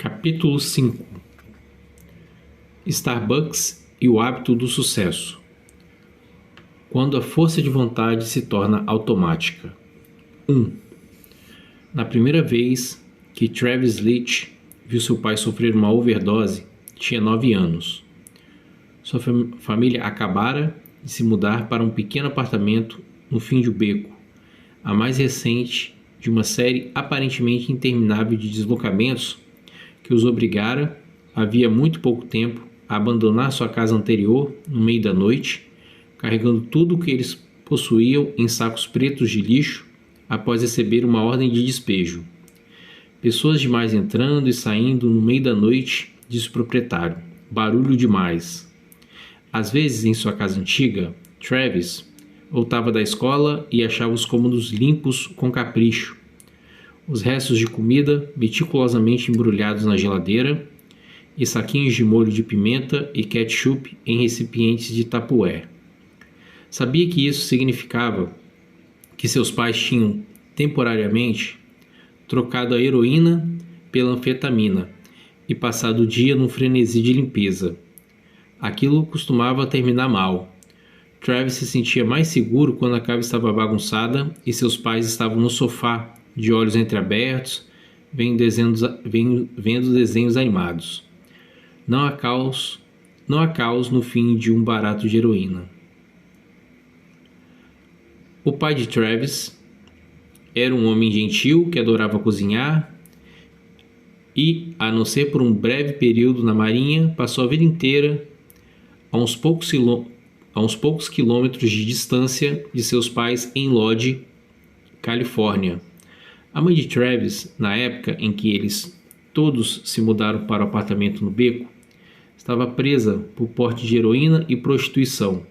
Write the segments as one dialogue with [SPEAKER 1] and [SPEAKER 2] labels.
[SPEAKER 1] Capítulo 5. Starbucks e o hábito do sucesso. Quando a força de vontade se torna automática. 1. Na primeira vez que Travis Leach viu seu pai sofrer uma overdose, tinha 9 anos. Sua família acabara de se mudar para um pequeno apartamento no fim do beco, a mais recente de uma série aparentemente interminável de deslocamentos que os obrigara, havia muito pouco tempo, a abandonar sua casa anterior no meio da noite, carregando tudo o que eles possuíam em sacos pretos de lixo após receber uma ordem de despejo. Pessoas demais entrando e saindo no meio da noite, disse o proprietário. Barulho demais. Às vezes, em sua casa antiga, Travis voltava da escola e achava os cômodos limpos com capricho. Os restos de comida meticulosamente embrulhados na geladeira e saquinhos de molho de pimenta e ketchup em recipientes de Tupperware. Sabia que isso significava que seus pais tinham, temporariamente, trocado a heroína pela anfetamina e passado o dia num frenesi de limpeza. Aquilo costumava terminar mal. Travis se sentia mais seguro quando a casa estava bagunçada e seus pais estavam no sofá, de olhos entreabertos, vendo desenhos animados. Não há caos no fim de um barato de heroína. O pai de Travis era um homem gentil que adorava cozinhar e, a não ser por um breve período na marinha, passou a vida inteira a uns poucos quilômetros de distância de seus pais em Lodge, Califórnia. A mãe de Travis, na época em que eles todos se mudaram para o apartamento no beco, estava presa por porte de heroína e prostituição.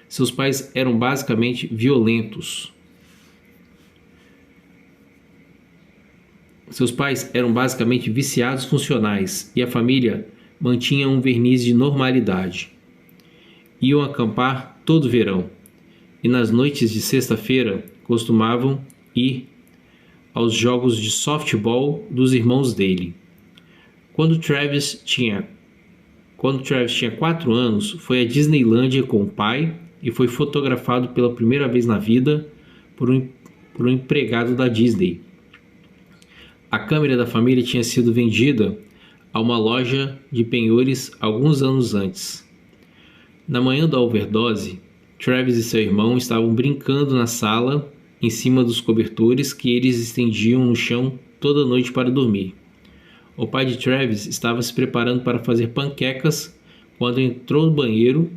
[SPEAKER 1] Seus pais eram basicamente violentos. Seus pais eram basicamente viciados funcionais e a família mantinha um verniz de normalidade. Iam acampar todo verão e nas noites de sexta-feira costumavam ir aos jogos de softball dos irmãos dele. Quando Travis tinha 4 anos, foi à Disneylândia com o pai e foi fotografado pela primeira vez na vida por um empregado da Disney. A câmera da família tinha sido vendida a uma loja de penhores alguns anos antes. Na manhã da overdose, Travis e seu irmão estavam brincando na sala em cima dos cobertores que eles estendiam no chão toda noite para dormir. O pai de Travis estava se preparando para fazer panquecas quando entrou no banheiro,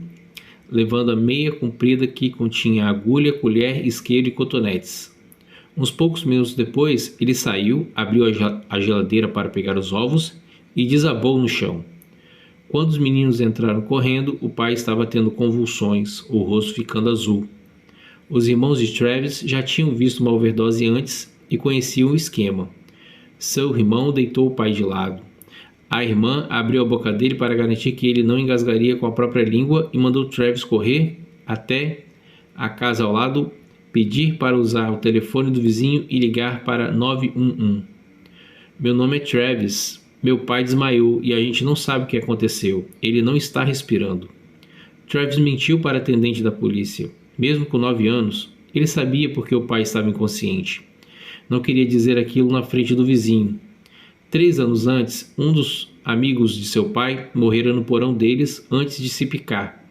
[SPEAKER 1] levando a meia comprida que continha agulha, colher, isqueiro e cotonetes. Uns poucos minutos depois, ele saiu, abriu a geladeira para pegar os ovos e desabou no chão. Quando os meninos entraram correndo, o pai estava tendo convulsões, o rosto ficando azul. Os irmãos de Travis já tinham visto uma overdose antes e conheciam o esquema. Seu irmão deitou o pai de lado. A irmã abriu a boca dele para garantir que ele não engasgaria com a própria língua e mandou Travis correr até a casa ao lado, pedir para usar o telefone do vizinho e ligar para 911. Meu nome é Travis. Meu pai desmaiou e a gente não sabe o que aconteceu. Ele não está respirando. Travis mentiu para a atendente da polícia. Mesmo com 9 anos, ele sabia porque o pai estava inconsciente. Não queria dizer aquilo na frente do vizinho. 3 anos antes, um dos amigos de seu pai morrera no porão deles antes de se picar.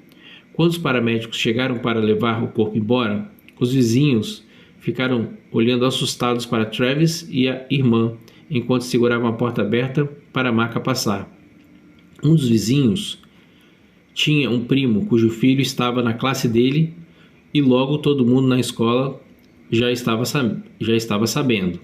[SPEAKER 1] Quando os paramédicos chegaram para levar o corpo embora, os vizinhos ficaram olhando assustados para Travis e a irmã, enquanto seguravam a porta aberta para a maca passar. Um dos vizinhos tinha um primo cujo filho estava na classe dele e logo todo mundo na escola já estava sabendo.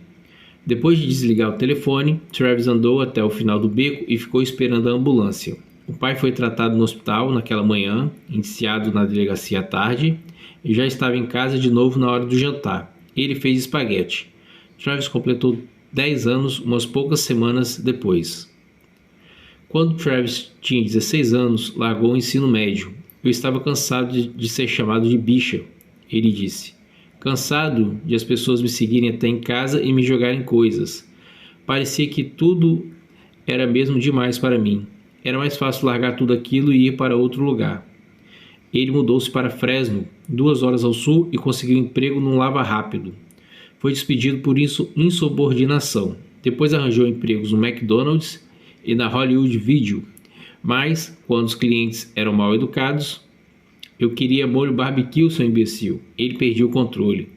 [SPEAKER 1] Depois de desligar o telefone, Travis andou até o final do beco e ficou esperando a ambulância. O pai foi tratado no hospital naquela manhã, indiciado na delegacia à tarde, e já estava em casa de novo na hora do jantar. Ele fez espaguete. Travis completou 10 anos umas poucas semanas depois. Quando Travis tinha 16 anos, largou o ensino médio. Eu estava cansado de ser chamado de bicha, ele disse. Cansado de as pessoas me seguirem até em casa e me jogarem coisas. Parecia que tudo era mesmo demais para mim. Era mais fácil largar tudo aquilo e ir para outro lugar. Ele mudou-se para Fresno, 2 horas ao sul, e conseguiu emprego num lava-rápido. Foi despedido por insubordinação. Depois arranjou empregos no McDonald's e na Hollywood Video. Mas, quando os clientes eram mal educados, eu queria molho barbecue, seu imbecil. Ele perdia o controle.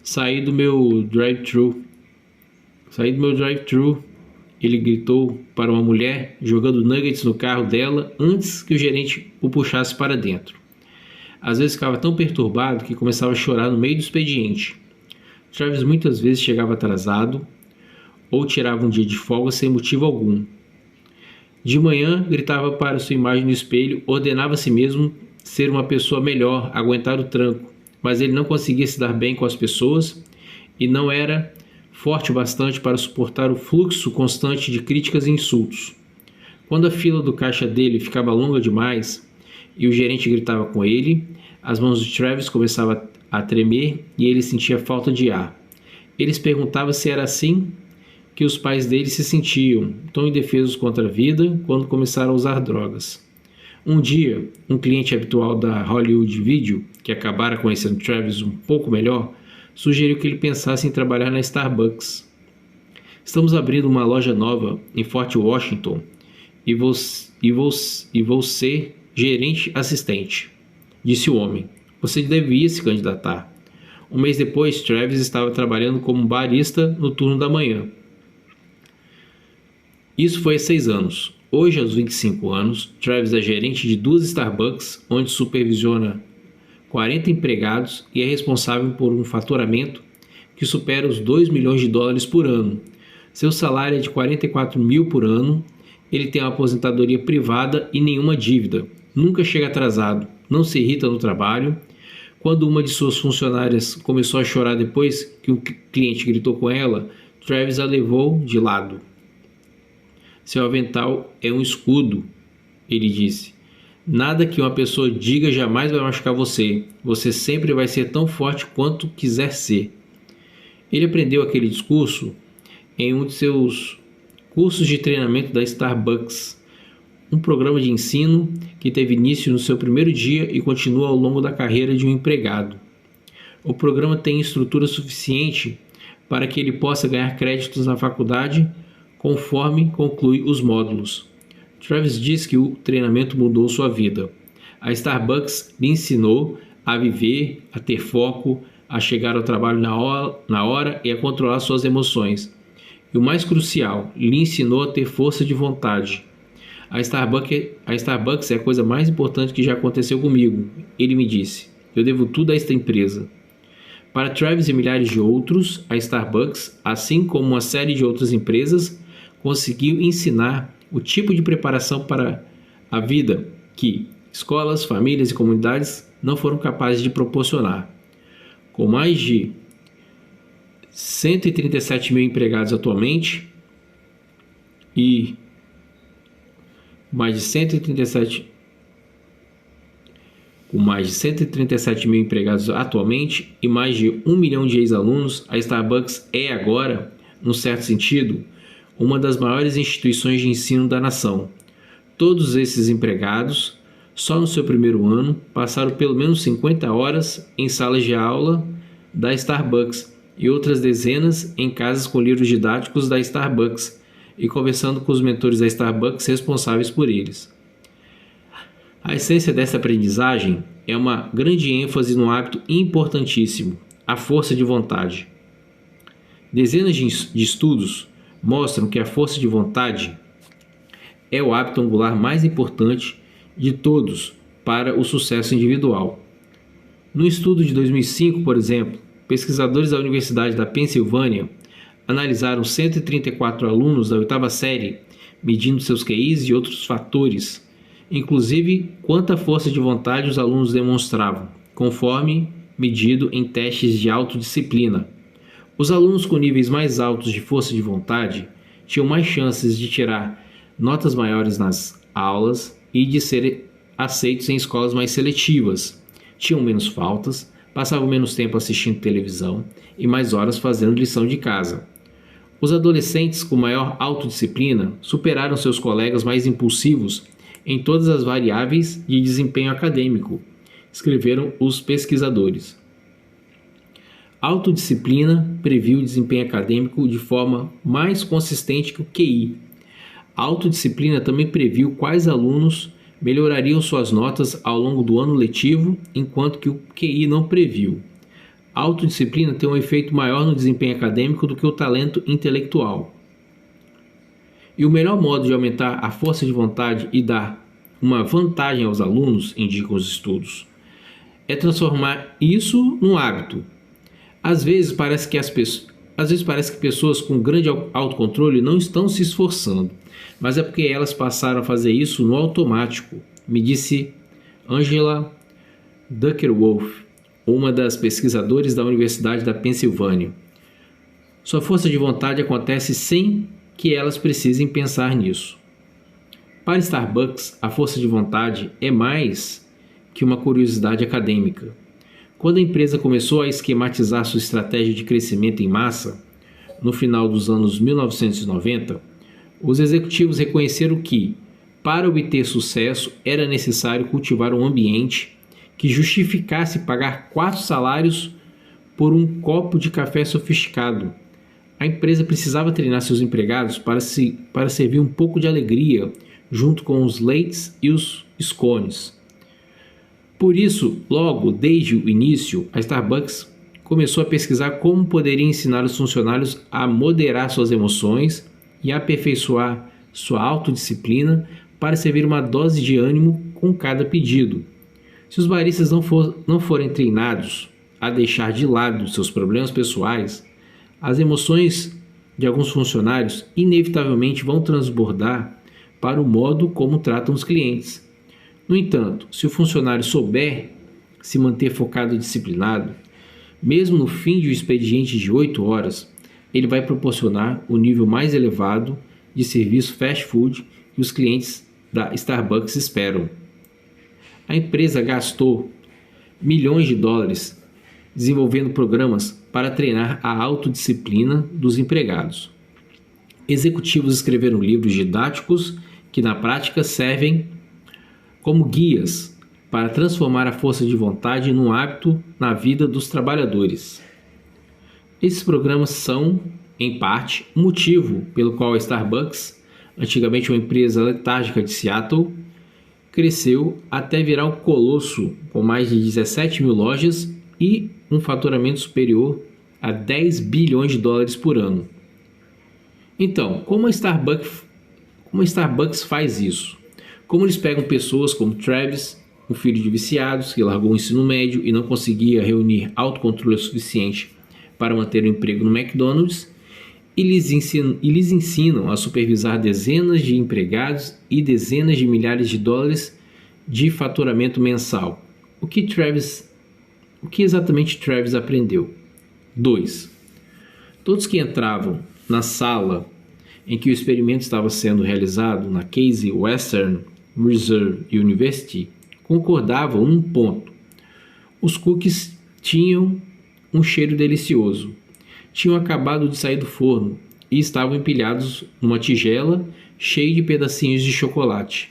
[SPEAKER 1] Saí do meu drive-thru. Ele gritou para uma mulher, jogando nuggets no carro dela antes que o gerente o puxasse para dentro. Às vezes ficava tão perturbado que começava a chorar no meio do expediente. Travis muitas vezes chegava atrasado ou tirava um dia de folga sem motivo algum. De manhã, gritava para sua imagem no espelho, ordenava a si mesmo ser uma pessoa melhor, aguentar o tranco, mas ele não conseguia se dar bem com as pessoas e não era forte o bastante para suportar o fluxo constante de críticas e insultos. Quando a fila do caixa dele ficava longa demais e o gerente gritava com ele, as mãos de Travis começavam a tremer e ele sentia falta de ar. Ele se perguntava se era assim que os pais dele se sentiam, tão indefesos contra a vida, quando começaram a usar drogas. Um dia, um cliente habitual da Hollywood Video, que acabara conhecendo Travis um pouco melhor, sugeriu que ele pensasse em trabalhar na Starbucks. Estamos abrindo uma loja nova em Fort Washington e vou ser gerente assistente, disse o homem. Você devia se candidatar. Um mês depois, Travis estava trabalhando como barista no turno da manhã. Isso foi há 6 anos. Hoje, aos 25 anos, Travis é gerente de 2 Starbucks, onde supervisiona 40 empregados e é responsável por um faturamento que supera os $2 milhões por ano. Seu salário é de $44 mil por ano. Ele tem uma aposentadoria privada e nenhuma dívida. Nunca chega atrasado, não se irrita no trabalho. Quando uma de suas funcionárias começou a chorar depois que um cliente gritou com ela, Travis a levou de lado. Seu avental é um escudo, ele disse. Nada que uma pessoa diga jamais vai machucar você. Você sempre vai ser tão forte quanto quiser ser. Ele aprendeu aquele discurso em um de seus cursos de treinamento da Starbucks, um programa de ensino que teve início no seu primeiro dia e continua ao longo da carreira de um empregado. O programa tem estrutura suficiente para que ele possa ganhar créditos na faculdade conforme conclui os módulos. Travis diz que o treinamento mudou sua vida. A Starbucks lhe ensinou a viver, a ter foco, a chegar ao trabalho na hora e a controlar suas emoções. E o mais crucial, lhe ensinou a ter força de vontade. A Starbucks é a coisa mais importante que já aconteceu comigo, ele me disse. Eu devo tudo a esta empresa. Para Travis e milhares de outros, a Starbucks, assim como uma série de outras empresas, conseguiu ensinar o tipo de preparação para a vida que escolas, famílias e comunidades não foram capazes de proporcionar. Com mais de 137 mil empregados atualmente com mais de 137 mil empregados atualmente e mais de 1 milhão de ex-alunos, a Starbucks é agora, num certo sentido, uma das maiores instituições de ensino da nação. Todos esses empregados, só no seu primeiro ano, passaram pelo menos 50 horas em salas de aula da Starbucks e outras dezenas em casas com livros didáticos da Starbucks e conversando com os mentores da Starbucks responsáveis por eles. A essência dessa aprendizagem é uma grande ênfase no hábito importantíssimo, a força de vontade. Dezenas de estudos mostram que a força de vontade é o hábito angular mais importante de todos para o sucesso individual. No estudo de 2005, por exemplo, pesquisadores da Universidade da Pensilvânia analisaram 134 alunos da 8ª série, medindo seus QIs e outros fatores, inclusive quanta força de vontade os alunos demonstravam, conforme medido em testes de autodisciplina. Os alunos com níveis mais altos de força de vontade tinham mais chances de tirar notas maiores nas aulas e de serem aceitos em escolas mais seletivas, tinham menos faltas, passavam menos tempo assistindo televisão e mais horas fazendo lição de casa. Os adolescentes com maior autodisciplina superaram seus colegas mais impulsivos em todas as variáveis de desempenho acadêmico, escreveram os pesquisadores. A autodisciplina previu o desempenho acadêmico de forma mais consistente que o QI. A autodisciplina também previu quais alunos melhorariam suas notas ao longo do ano letivo, enquanto que o QI não previu. A autodisciplina tem um efeito maior no desempenho acadêmico do que o talento intelectual. E o melhor modo de aumentar a força de vontade e dar uma vantagem aos alunos, indicam os estudos, é transformar isso num hábito. Às vezes parece que pessoas com grande autocontrole não estão se esforçando, mas é porque elas passaram a fazer isso no automático, me disse Angela Duckworth, uma das pesquisadoras da Universidade da Pensilvânia. Sua força de vontade acontece sem que elas precisem pensar nisso. Para Starbucks, a força de vontade é mais que uma curiosidade acadêmica. Quando a empresa começou a esquematizar sua estratégia de crescimento em massa, no final dos anos 1990, os executivos reconheceram que, para obter sucesso, era necessário cultivar um ambiente que justificasse pagar 4 salários por um copo de café sofisticado. A empresa precisava treinar seus empregados para servir um pouco de alegria junto com os leites e os scones. Por isso, logo desde o início, a Starbucks começou a pesquisar como poderia ensinar os funcionários a moderar suas emoções e aperfeiçoar sua autodisciplina para servir uma dose de ânimo com cada pedido. Se os baristas não forem treinados a deixar de lado seus problemas pessoais, as emoções de alguns funcionários inevitavelmente vão transbordar para o modo como tratam os clientes. No entanto, se o funcionário souber se manter focado e disciplinado, mesmo no fim de um expediente de 8 horas, ele vai proporcionar o nível mais elevado de serviço fast food que os clientes da Starbucks esperam. A empresa gastou milhões de dólares desenvolvendo programas para treinar a autodisciplina dos empregados. Executivos escreveram livros didáticos que, na prática, servem como guias para transformar a força de vontade num hábito na vida dos trabalhadores. Esses programas são, em parte, o motivo pelo qual a Starbucks, antigamente uma empresa letárgica de Seattle, cresceu até virar um colosso com mais de 17 mil lojas e um faturamento superior a 10 bilhões de dólares por ano. Então, como a Starbucks faz isso? Como eles pegam pessoas como Travis, um filho de viciados que largou o ensino médio e não conseguia reunir autocontrole suficiente para manter o emprego no McDonald's, e lhes ensinam a supervisar dezenas de empregados e dezenas de milhares de dólares de faturamento mensal. O que exatamente Travis aprendeu? 2. Todos que entravam na sala em que o experimento estava sendo realizado na Case Western Reserve University concordavam num ponto. Os cookies tinham um cheiro delicioso. Tinham acabado de sair do forno e estavam empilhados numa tigela cheia de pedacinhos de chocolate.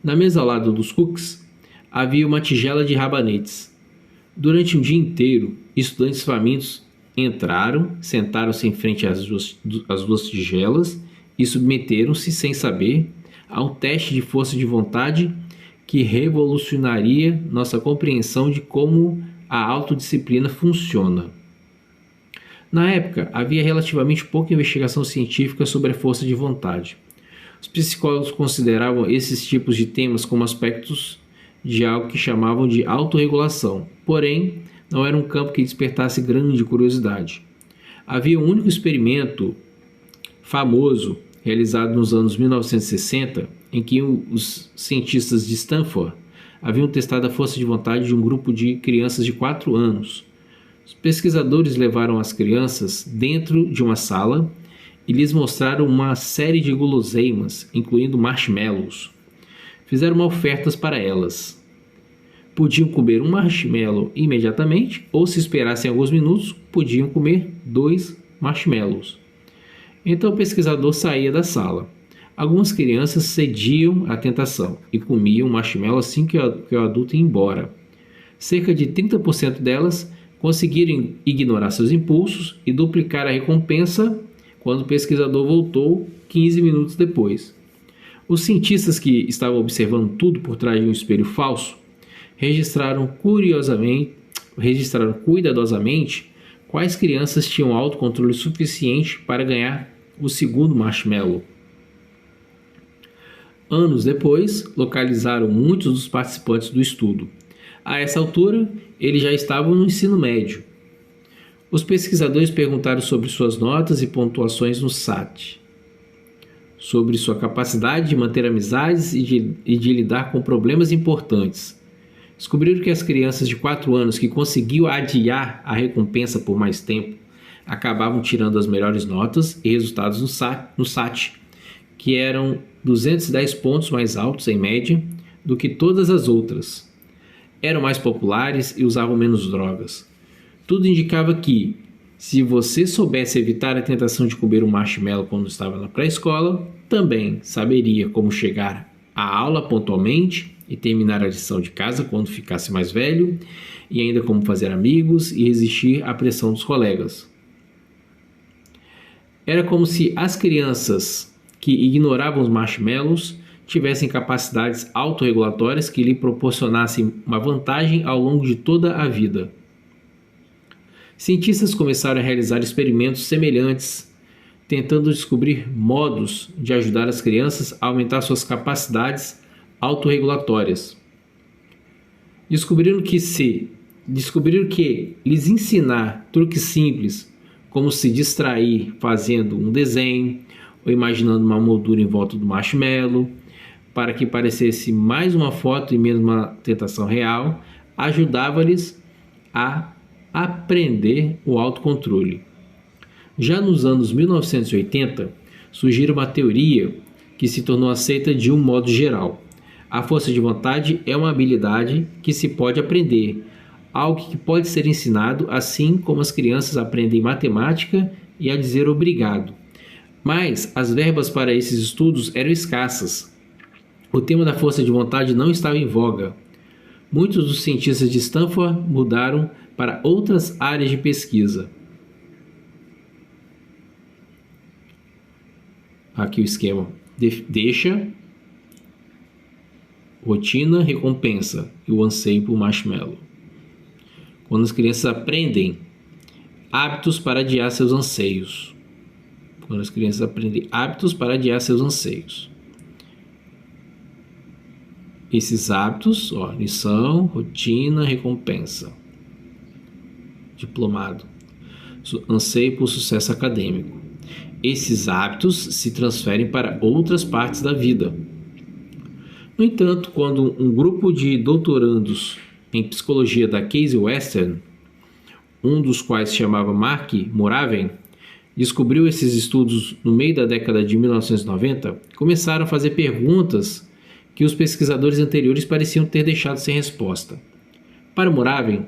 [SPEAKER 1] Na mesa ao lado dos cookies havia uma tigela de rabanetes. Durante um dia inteiro, estudantes famintos entraram, sentaram-se em frente às duas tigelas e submeteram-se, sem saber, a um teste de força de vontade que revolucionaria nossa compreensão de como a autodisciplina funciona. Na época, havia relativamente pouca investigação científica sobre a força de vontade. Os psicólogos consideravam esses tipos de temas como aspectos de algo que chamavam de autorregulação, porém, não era um campo que despertasse grande curiosidade. Havia um único experimento famoso realizado nos anos 1960, em que os cientistas de Stanford haviam testado a força de vontade de um grupo de crianças de 4 anos. Os pesquisadores levaram as crianças dentro de uma sala e lhes mostraram uma série de guloseimas, incluindo marshmallows. Fizeram ofertas para elas. Podiam comer um marshmallow imediatamente ou, se esperassem alguns minutos, podiam comer 2 marshmallows. Então o pesquisador saía da sala. Algumas crianças cediam à tentação e comiam marshmallow assim que o adulto ia embora. Cerca de 30% delas conseguiram ignorar seus impulsos e duplicar a recompensa quando o pesquisador voltou 15 minutos depois. Os cientistas que estavam observando tudo por trás de um espelho falso registraram cuidadosamente quais crianças tinham autocontrole suficiente para ganhar o segundo marshmallow. Anos depois, localizaram muitos dos participantes do estudo. A essa altura, eles já estavam no ensino médio. Os pesquisadores perguntaram sobre suas notas e pontuações no SAT, sobre sua capacidade de manter amizades e de lidar com problemas importantes. Descobriram que as crianças de 4 anos que conseguiam adiar a recompensa por mais tempo acabavam tirando as melhores notas e resultados no SAT, que eram 210 pontos mais altos em média do que todas as outras. Eram mais populares e usavam menos drogas. Tudo indicava que, se você soubesse evitar a tentação de comer um marshmallow quando estava na pré-escola, também saberia como chegar à aula pontualmente e terminar a lição de casa quando ficasse mais velho, e ainda como fazer amigos e resistir à pressão dos colegas. Era como se as crianças que ignoravam os marshmallows tivessem capacidades autorregulatórias que lhe proporcionassem uma vantagem ao longo de toda a vida. Cientistas começaram a realizar experimentos semelhantes, tentando descobrir modos de ajudar as crianças a aumentar suas capacidades autorregulatórias. Descobriram que lhes ensinar truques simples, como se distrair fazendo um desenho ou imaginando uma moldura em volta do marshmallow, para que parecesse mais uma foto e menos uma tentação real, ajudava-lhes a aprender o autocontrole. Já nos anos 1980, surgiu uma teoria que se tornou aceita de um modo geral. A força de vontade é uma habilidade que se pode aprender, algo que pode ser ensinado, assim como as crianças aprendem matemática e a dizer obrigado. Mas as verbas para esses estudos eram escassas. O tema da força de vontade não estava em voga. Muitos dos cientistas de Stanford mudaram para outras áreas de pesquisa. Aqui o esquema. Deixa, rotina, recompensa e o anseio por marshmallow. Quando as crianças aprendem hábitos para adiar seus anseios. Quando as crianças aprendem hábitos para adiar seus anseios. Esses hábitos, lição, rotina, recompensa. Diplomado. Anseio por sucesso acadêmico. Esses hábitos se transferem para outras partes da vida. No entanto, quando um grupo de doutorandos em psicologia da Case Western, um dos quais se chamava Mark Moraven, descobriu esses estudos no meio da década de 1990, começaram a fazer perguntas que os pesquisadores anteriores pareciam ter deixado sem resposta. Para Moraven,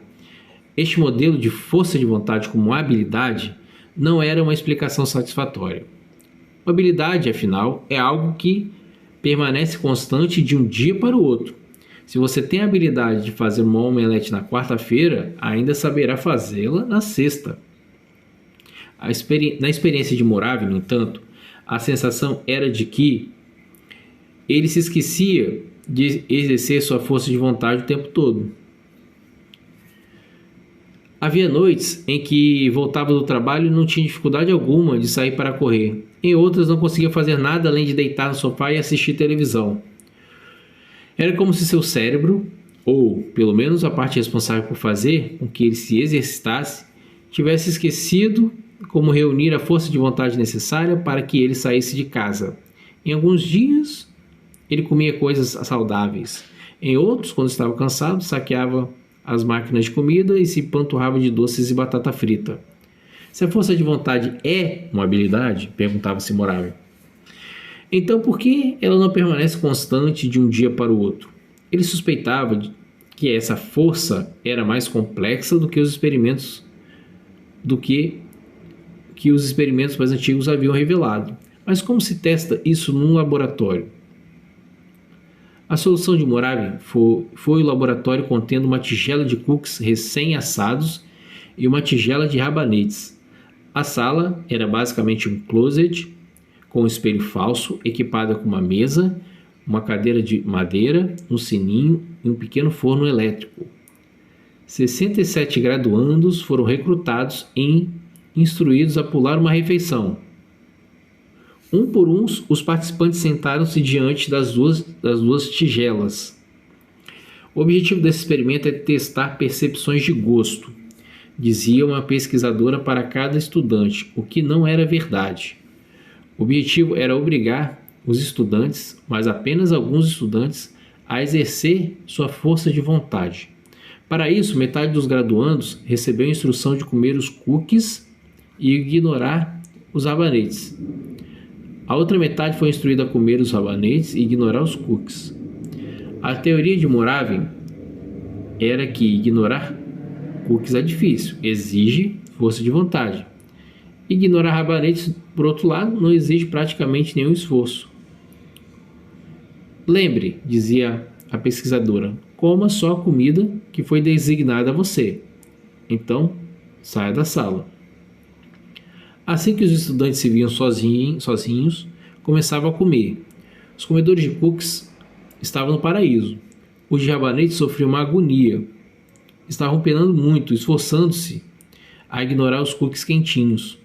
[SPEAKER 1] este modelo de força de vontade como habilidade não era uma explicação satisfatória. Uma habilidade, afinal, é algo que permanece constante de um dia para o outro. Se você tem a habilidade de fazer uma omelete na quarta-feira, ainda saberá fazê-la na sexta. Na experiência de Moraven, no entanto, a sensação era de que ele se esquecia de exercer sua força de vontade o tempo todo. Havia noites em que voltava do trabalho e não tinha dificuldade alguma de sair para correr. Em outras não conseguia fazer nada além de deitar no sofá e assistir televisão. Era como se seu cérebro, ou pelo menos a parte responsável por fazer com que ele se exercitasse, tivesse esquecido como reunir a força de vontade necessária para que ele saísse de casa. Em alguns dias, ele comia coisas saudáveis. Em outros, quando estava cansado, saqueava as máquinas de comida e se panturrava de doces e batata frita. Se a força de vontade é uma habilidade, perguntava-se Moraven, então por que ela não permanece constante de um dia para o outro? Ele suspeitava que essa força era mais complexa do que os experimentos que os experimentos mais antigos haviam revelado. Mas como se testa isso num laboratório? A solução de Moravin foi o laboratório contendo uma tigela de cookies recém-assados e uma tigela de rabanetes. A sala era basicamente um closet com um espelho falso, equipada com uma mesa, uma cadeira de madeira, um sininho e um pequeno forno elétrico. 67 graduandos foram recrutados e instruídos a pular uma refeição. Um por um, os participantes sentaram-se diante das duas tigelas. O objetivo desse experimento é testar percepções de gosto, dizia uma pesquisadora para cada estudante, o que não era verdade. O objetivo era obrigar os estudantes, mas apenas alguns estudantes, a exercer sua força de vontade. Para isso, metade dos graduandos recebeu a instrução de comer os cookies e ignorar os rabanetes. A outra metade foi instruída a comer os rabanetes e ignorar os cookies. A teoria de Moravin era que ignorar cookies é difícil, exige força de vontade. Ignorar rabanetes, por outro lado, não exige praticamente nenhum esforço. Lembre, dizia a pesquisadora, coma só a comida que foi designada a você. Então, saia da sala. Assim que os estudantes se viam sozinhos, começavam a comer. Os comedores de cookies estavam no paraíso. Os de rabanete sofriam uma agonia. Estavam penando muito, esforçando-se a ignorar os cookies quentinhos.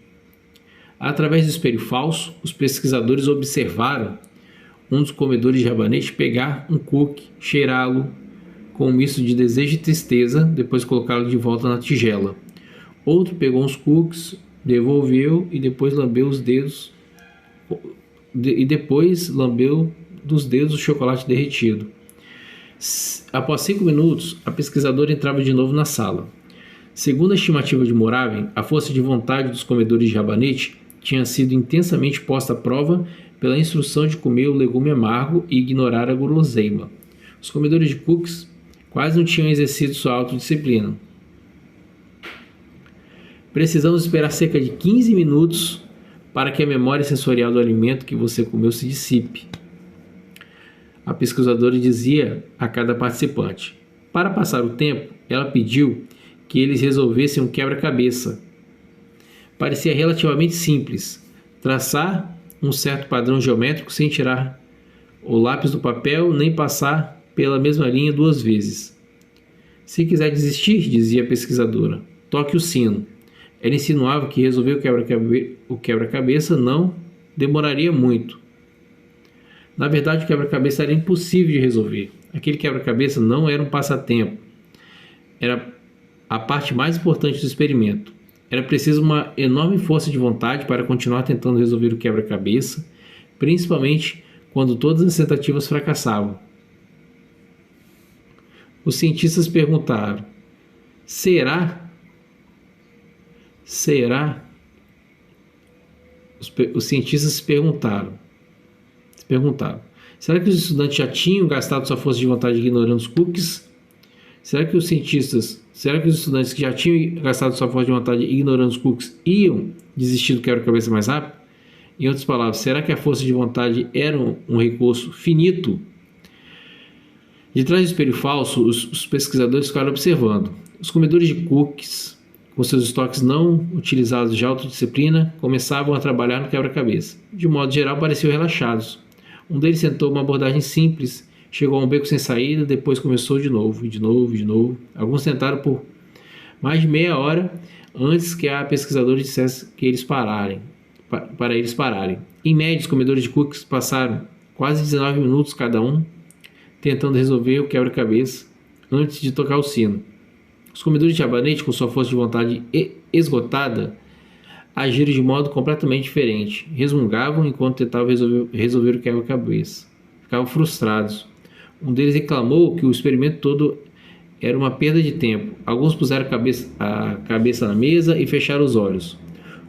[SPEAKER 1] Através do espelho falso, os pesquisadores observaram um dos comedores de rabanete pegar um cookie, cheirá-lo com um misto de desejo e tristeza, depois colocá-lo de volta na tigela. Outro pegou uns cookies, devolveu e depois lambeu os dedos dos dedos o chocolate derretido. Após 5 minutos, a pesquisadora entrava de novo na sala. Segundo a estimativa de Moravin, a força de vontade dos comedores de rabanete tinha sido intensamente posta à prova pela instrução de comer o legume amargo e ignorar a guloseima. Os comedores de cookies quase não tinham exercido sua autodisciplina. Precisamos esperar cerca de 15 minutos para que a memória sensorial do alimento que você comeu se dissipe. A pesquisadora dizia a cada participante. Para passar o tempo, ela pediu que eles resolvessem um quebra-cabeça. Parecia relativamente simples. Traçar um certo padrão geométrico sem tirar o lápis do papel nem passar pela mesma linha 2 vezes. Se quiser desistir, dizia a pesquisadora, toque o sino. Ela insinuava que resolver o quebra-cabeça não demoraria muito. Na verdade, o quebra-cabeça era impossível de resolver. Aquele quebra-cabeça não era um passatempo. Era a parte mais importante do experimento. Era preciso uma enorme força de vontade para continuar tentando resolver o quebra-cabeça, principalmente quando todas as tentativas fracassavam. Os cientistas perguntaram: será? Os cientistas se perguntaram: será que os estudantes já tinham gastado sua força de vontade ignorando os cookies? Será que os estudantes que já tinham gastado sua força de vontade ignorando os cookies iam desistir do quebra-cabeça mais rápido? Em outras palavras, será que a força de vontade era um recurso finito? De trás do espelho falso, os pesquisadores ficaram observando. Os comedores de cookies, com seus estoques não utilizados de autodisciplina, começavam a trabalhar no quebra-cabeça. De modo geral, pareciam relaxados. Um deles tentou uma abordagem simples, chegou a um beco sem saída, depois começou de novo. Alguns tentaram por mais de meia hora antes que a pesquisadora dissesse que eles para eles pararem. Em média, os comedores de cookies passaram quase 19 minutos cada um tentando resolver o quebra-cabeça antes de tocar o sino. Os comedores de rabanete, com sua força de vontade esgotada, agiram de modo completamente diferente. Resmungavam enquanto tentavam resolver o quebra-cabeça. Ficavam frustrados. Um deles reclamou que o experimento todo era uma perda de tempo. Alguns puseram a cabeça na mesa e fecharam os olhos.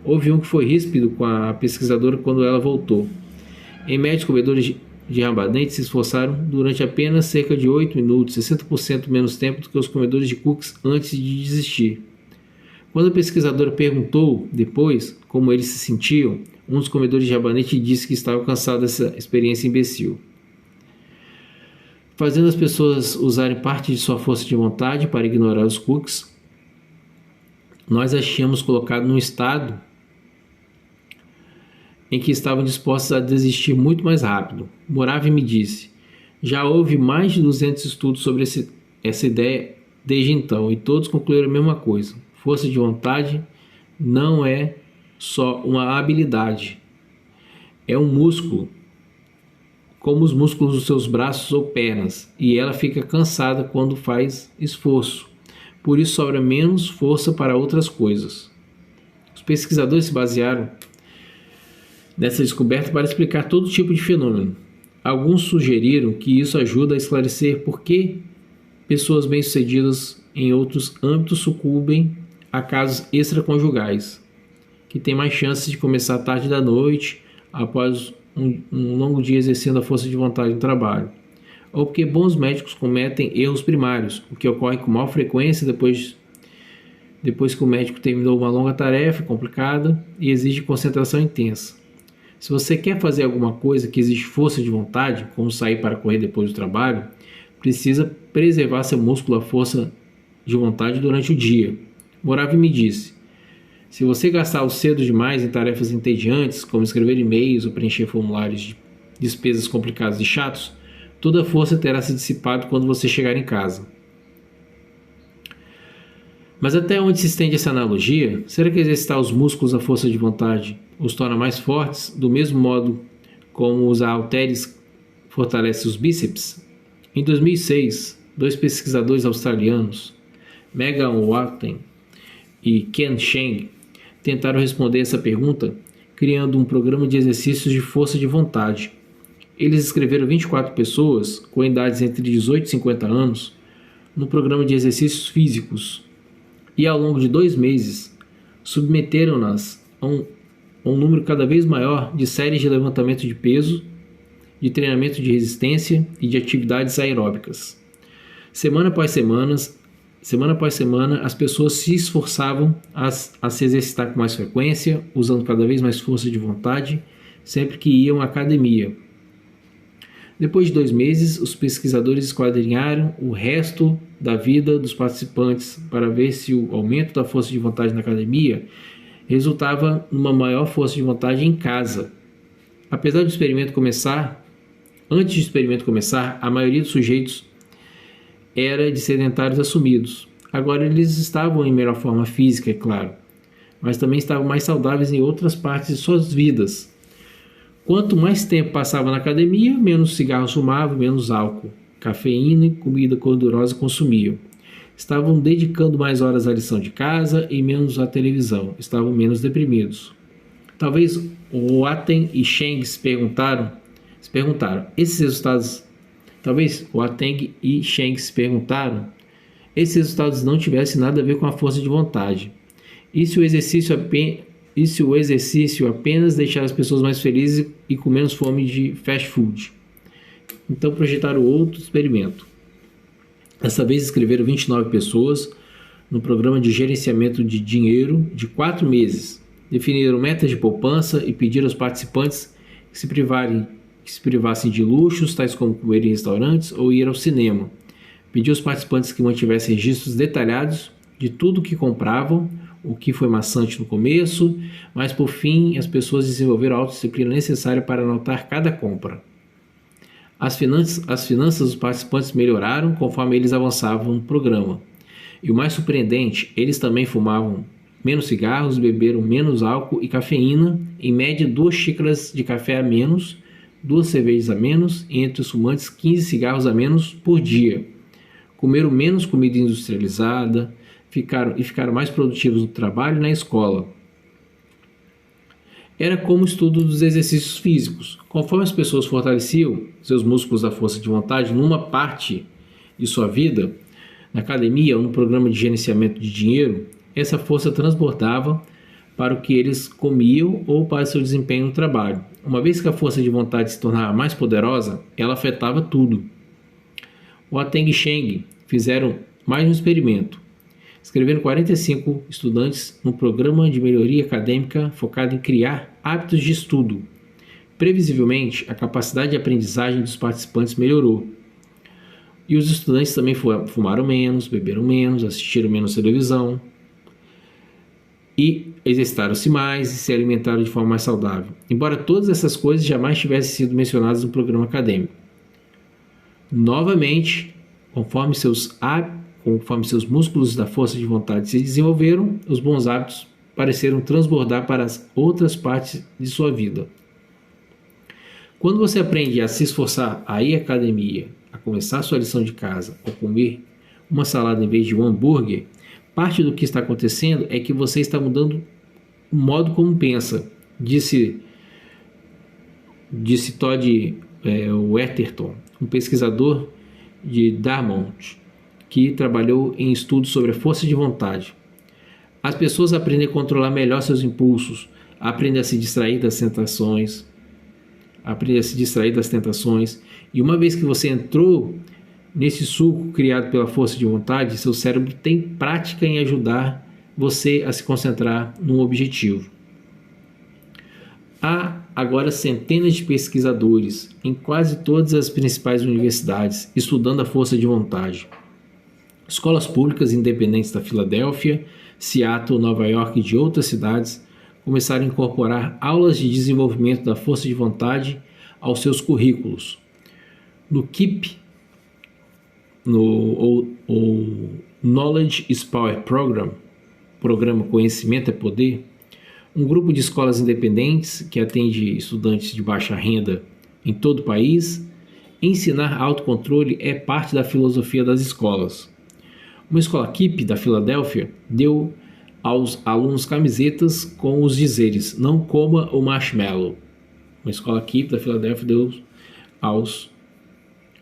[SPEAKER 1] Houve um que foi ríspido com a pesquisadora quando ela voltou. Em média, os comedores de rabanete se esforçaram durante apenas cerca de 8 minutos, 60% menos tempo do que os comedores de cookies antes de desistir. Quando a pesquisadora perguntou depois como eles se sentiam, um dos comedores de rabanete disse que estava cansado dessa experiência imbecil. Fazendo as pessoas usarem parte de sua força de vontade para ignorar os cookies, nós as tínhamos colocado num estado em que estavam dispostos a desistir muito mais rápido. Moravi me disse: já houve mais de 200 estudos sobre essa ideia desde então, e todos concluíram a mesma coisa. Força de vontade não é só uma habilidade, é um músculo, como os músculos dos seus braços ou pernas, e ela fica cansada quando faz esforço. Por isso sobra menos força para outras coisas. Os pesquisadores se basearam nessa descoberta para explicar todo tipo de fenômeno. Alguns sugeriram que isso ajuda a esclarecer por que pessoas bem-sucedidas em outros âmbitos sucumbem a casos extraconjugais, que têm mais chances de começar tarde da noite após um longo dia exercendo a força de vontade no trabalho, ou porque bons médicos cometem erros primários, o que ocorre com maior frequência depois que o médico terminou uma longa tarefa complicada e exige concentração intensa. Se você quer fazer alguma coisa que exige força de vontade, como sair para correr depois do trabalho, precisa preservar seu músculo à força de vontade durante o dia. Moravi me disse: se você gastar cedo demais em tarefas entediantes, como escrever e-mails ou preencher formulários de despesas complicadas e chatos, toda a força terá se dissipado quando você chegar em casa. Mas até onde se estende essa analogia? Será que exercitar os músculos à força de vontade os torna mais fortes, do mesmo modo como usar halteres fortalece os bíceps? Em 2006, dois pesquisadores australianos, Megan Watson e Ken Sheng, tentaram responder essa pergunta criando um programa de exercícios de força de vontade. Eles inscreveram 24 pessoas com idades entre 18 e 50 anos no programa de exercícios físicos e, ao longo de 2 meses, submeteram-nas a um número cada vez maior de séries de levantamento de peso, de treinamento de resistência e de atividades aeróbicas. Semana após semana, as pessoas se esforçavam a se exercitar com mais frequência, usando cada vez mais força de vontade, sempre que iam à academia. Depois de 2 meses, os pesquisadores esquadrinharam o resto da vida dos participantes para ver se o aumento da força de vontade na academia resultava numa maior força de vontade em casa. Antes do experimento começar, a maioria dos sujeitos era de sedentários assumidos. Agora eles estavam em melhor forma física, é claro, mas também estavam mais saudáveis em outras partes de suas vidas. Quanto mais tempo passava na academia, menos cigarros fumavam, menos álcool, cafeína e comida gordurosa consumiam. Estavam dedicando mais horas à lição de casa e menos à televisão. Estavam menos deprimidos. Talvez Watson e Sheng se perguntaram, esses resultados não tivessem nada a ver com a força de vontade. E se o exercício apenas deixar as pessoas mais felizes e com menos fome de fast food? Então projetaram outro experimento. Dessa vez escreveram 29 pessoas no programa de gerenciamento de dinheiro de 4 meses. Definiram metas de poupança e pediram aos participantes que se privassem de luxos, tais como comer em restaurantes ou ir ao cinema. Pediu aos participantes que mantivessem registros detalhados de tudo o que compravam, o que foi maçante no começo, mas por fim as pessoas desenvolveram a autodisciplina necessária para anotar cada compra. As finanças dos participantes melhoraram conforme eles avançavam no programa. E o mais surpreendente, eles também fumavam menos cigarros, beberam menos álcool e cafeína, em média 2 xícaras de café a menos, 2 cervejas a menos e entre os fumantes 15 cigarros a menos por dia. Comeram menos comida industrializada, ficaram mais produtivos no trabalho e na escola. Era como o estudo dos exercícios físicos. Conforme as pessoas fortaleciam seus músculos da força de vontade numa parte de sua vida, na academia ou no programa de gerenciamento de dinheiro, essa força transbordava para o que eles comiam ou para seu desempenho no trabalho. Uma vez que a força de vontade se tornava mais poderosa, ela afetava tudo. Watson e Sheng fizeram mais um experimento. escrevendo 45 estudantes num programa de melhoria acadêmica focado em criar hábitos de estudo. Previsivelmente, a capacidade de aprendizagem dos participantes melhorou. E os estudantes também fumaram menos, beberam menos, assistiram menos televisão e exercitaram-se mais e se alimentaram de forma mais saudável, embora todas essas coisas jamais tivessem sido mencionadas no programa acadêmico. Novamente, conforme seus músculos da força de vontade se desenvolveram, os bons hábitos pareceram transbordar para as outras partes de sua vida. Quando você aprende a se esforçar a ir à academia, a começar sua lição de casa ou comer uma salada em vez de um hambúrguer, parte do que está acontecendo é que você está mudando o modo como pensa, disse Todd Wetherton, um pesquisador de Dartmouth, que trabalhou em estudos sobre a força de vontade. As pessoas aprendem a controlar melhor seus impulsos, aprendem a se distrair das tentações, e uma vez que você entrou nesse suco criado pela força de vontade, seu cérebro tem prática em ajudar você a se concentrar num objetivo. Há agora centenas de pesquisadores em quase todas as principais universidades estudando a força de vontade. Escolas públicas independentes da Filadélfia, Seattle, Nova York e de outras cidades começaram a incorporar aulas de desenvolvimento da força de vontade aos seus currículos. No KEEP, no Knowledge is Power Program, Programa Conhecimento é Poder, um grupo de escolas independentes que atende estudantes de baixa renda em todo o país, ensinar autocontrole é parte da filosofia das escolas. Uma escola KEEP da Filadélfia deu aos alunos camisetas com os dizeres "Não coma o marshmallow". Uma escola KEEP da Filadélfia deu aos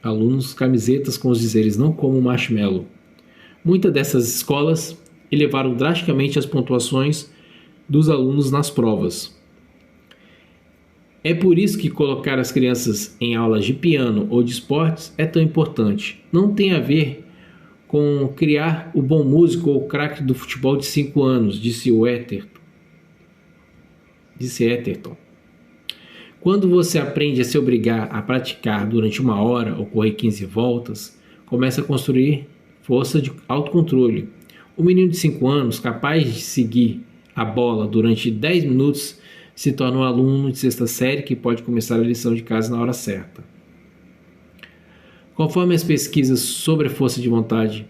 [SPEAKER 1] alunos camisetas com os dizeres "Não coma o marshmallow". Muitas dessas escolas elevaram drasticamente as pontuações dos alunos nas provas. É por isso que colocar as crianças em aulas de piano ou de esportes é tão importante. Não tem a ver com criar o bom músico ou craque do futebol de 5 anos, disse Etherton. Quando você aprende a se obrigar a praticar durante 1 hora ou correr 15 voltas, começa a construir força de autocontrole. O menino de 5 anos, capaz de seguir a bola durante 10 minutos, se torna um aluno de 6ª série que pode começar a lição de casa na hora certa. Conforme as pesquisas sobre a força de vontade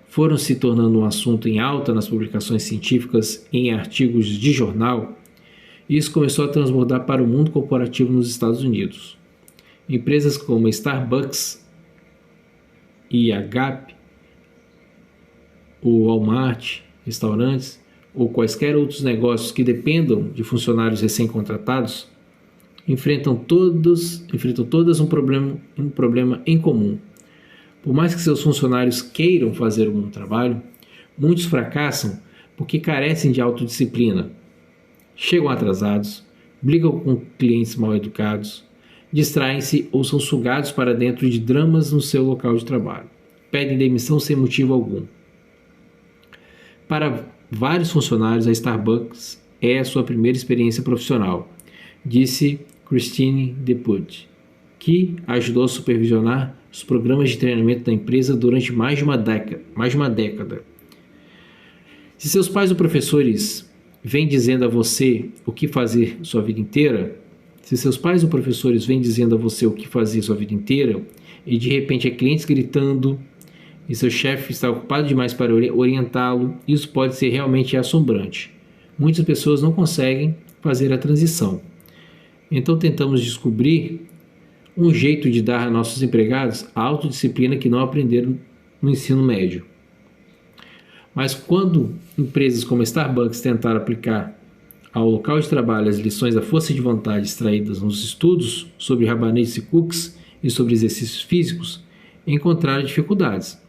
[SPEAKER 1] foram se tornando um assunto em alta nas publicações científicas e em artigos de jornal, isso começou a transbordar para o mundo corporativo nos Estados Unidos. Empresas como Starbucks e a Gap, o Walmart, restaurantes ou quaisquer outros negócios que dependam de funcionários recém-contratados enfrentam todas um problema em comum. Por mais que seus funcionários queiram fazer um bom trabalho, muitos fracassam porque carecem de autodisciplina. Chegam atrasados, brigam com clientes mal educados, distraem-se ou são sugados para dentro de dramas no seu local de trabalho. Pedem demissão sem motivo algum. Para vários funcionários, a Starbucks é a sua primeira experiência profissional, disse Christine DePut, que ajudou a supervisionar os programas de treinamento da empresa durante mais de uma década. Se seus pais ou professores vêm dizendo a você o que fazer sua vida inteira, e de repente há clientes gritando e seu chefe está ocupado demais para orientá-lo, isso pode ser realmente assombrante. Muitas pessoas não conseguem fazer a transição. Então tentamos descobrir um jeito de dar a nossos empregados a autodisciplina que não aprenderam no ensino médio. Mas quando empresas como a Starbucks tentaram aplicar ao local de trabalho as lições da força de vontade extraídas nos estudos sobre rabanetes e cookies e sobre exercícios físicos, encontraram dificuldades.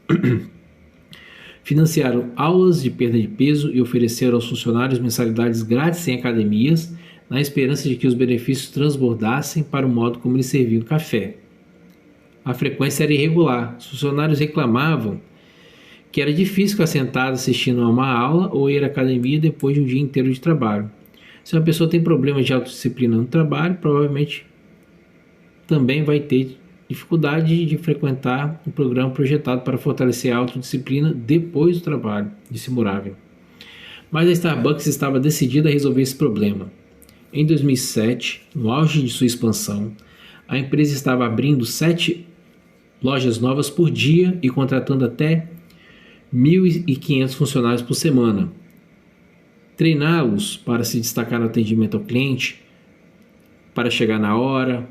[SPEAKER 1] Financiaram aulas de perda de peso e ofereceram aos funcionários mensalidades grátis em academias, na esperança de que os benefícios transbordassem para o modo como eles serviam café. A frequência era irregular. Os funcionários reclamavam que era difícil ficar sentado assistindo a uma aula ou ir à academia depois de um dia inteiro de trabalho. Se uma pessoa tem problemas de autodisciplina no trabalho, provavelmente também vai ter dificuldade de frequentar um programa projetado para fortalecer a autodisciplina depois do trabalho, disse Muravin. Mas a Starbucks estava decidida a resolver esse problema. Em 2007, no auge de sua expansão, a empresa estava abrindo 7 lojas novas por dia e contratando até 1.500 funcionários por semana. Treiná-los para se destacar no atendimento ao cliente, para chegar na hora,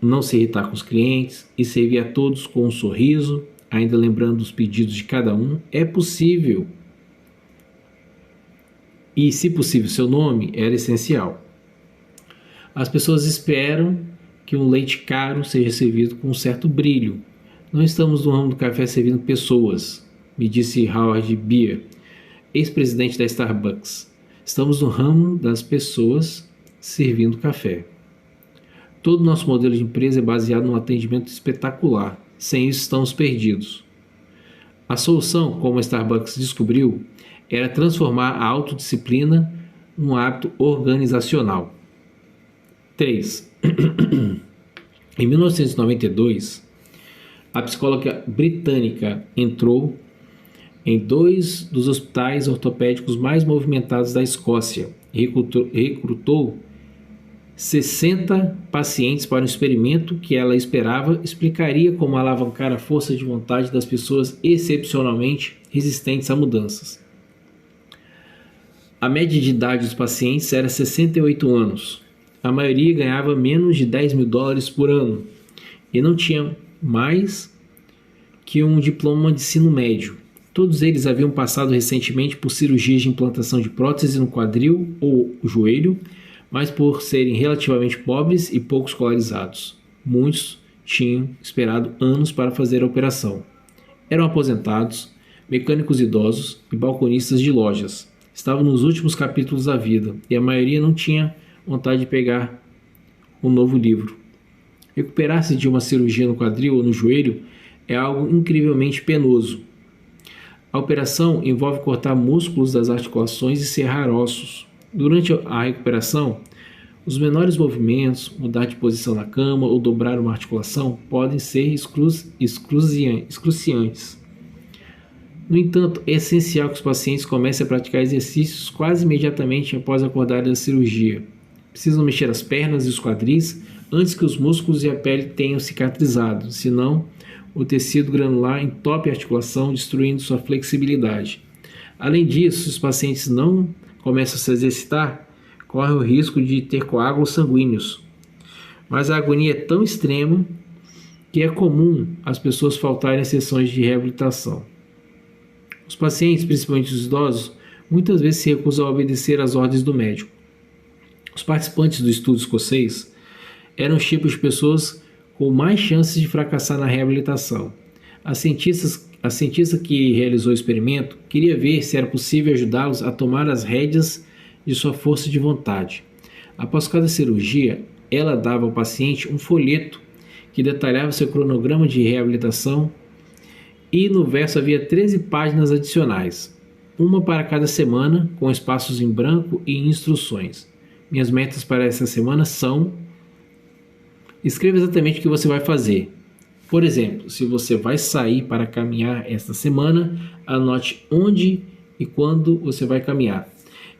[SPEAKER 1] não se irritar com os clientes e servir a todos com um sorriso, ainda lembrando os pedidos de cada um, é possível. E, se possível, seu nome era essencial. As pessoas esperam que um leite caro seja servido com um certo brilho. Não estamos no ramo do café servindo pessoas, me disse Howard Beer, ex-presidente da Starbucks. Estamos no ramo das pessoas servindo café. Todo o nosso modelo de empresa é baseado num atendimento espetacular. Sem isso, estamos perdidos. A solução, como a Starbucks descobriu, era transformar a autodisciplina num hábito organizacional. 3. Em 1992, a psicóloga britânica entrou em 2 dos hospitais ortopédicos mais movimentados da Escócia e recrutou 60 pacientes para um experimento que ela esperava explicaria como alavancar a força de vontade das pessoas excepcionalmente resistentes a mudanças. A média de idade dos pacientes era 68 anos. A maioria ganhava menos de $10.000 por ano e não tinha mais que um diploma de ensino médio. Todos eles haviam passado recentemente por cirurgias de implantação de prótese no quadril ou joelho, mas por serem relativamente pobres e pouco escolarizados. Muitos tinham esperado anos para fazer a operação. Eram aposentados, mecânicos idosos e balconistas de lojas. Estavam nos últimos capítulos da vida e a maioria não tinha vontade de pegar um novo livro. Recuperar-se de uma cirurgia no quadril ou no joelho é algo incrivelmente penoso. A operação envolve cortar músculos das articulações e serrar ossos. Durante a recuperação, os menores movimentos, mudar de posição na cama ou dobrar uma articulação podem ser excruciantes. No entanto, é essencial que os pacientes comecem a praticar exercícios quase imediatamente após acordar da cirurgia. Precisam mexer as pernas e os quadris antes que os músculos e a pele tenham cicatrizado, senão o tecido granular entope a articulação, destruindo sua flexibilidade. Além disso, se os pacientes não começam a se exercitar, correm o risco de ter coágulos sanguíneos. Mas a agonia é tão extrema que é comum as pessoas faltarem às sessões de reabilitação. Os pacientes, principalmente os idosos, muitas vezes se recusam a obedecer às ordens do médico. Os participantes do estudo escocês eram os tipos de pessoas com mais chances de fracassar na reabilitação. A cientista que realizou o experimento queria ver se era possível ajudá-los a tomar as rédeas de sua força de vontade. Após cada cirurgia, ela dava ao paciente um folheto que detalhava seu cronograma de reabilitação e no verso havia 13 páginas adicionais, uma para cada semana, com espaços em branco e instruções. Minhas metas para essa semana são: escreva exatamente o que você vai fazer. Por exemplo, se você vai sair para caminhar esta semana, anote onde e quando você vai caminhar.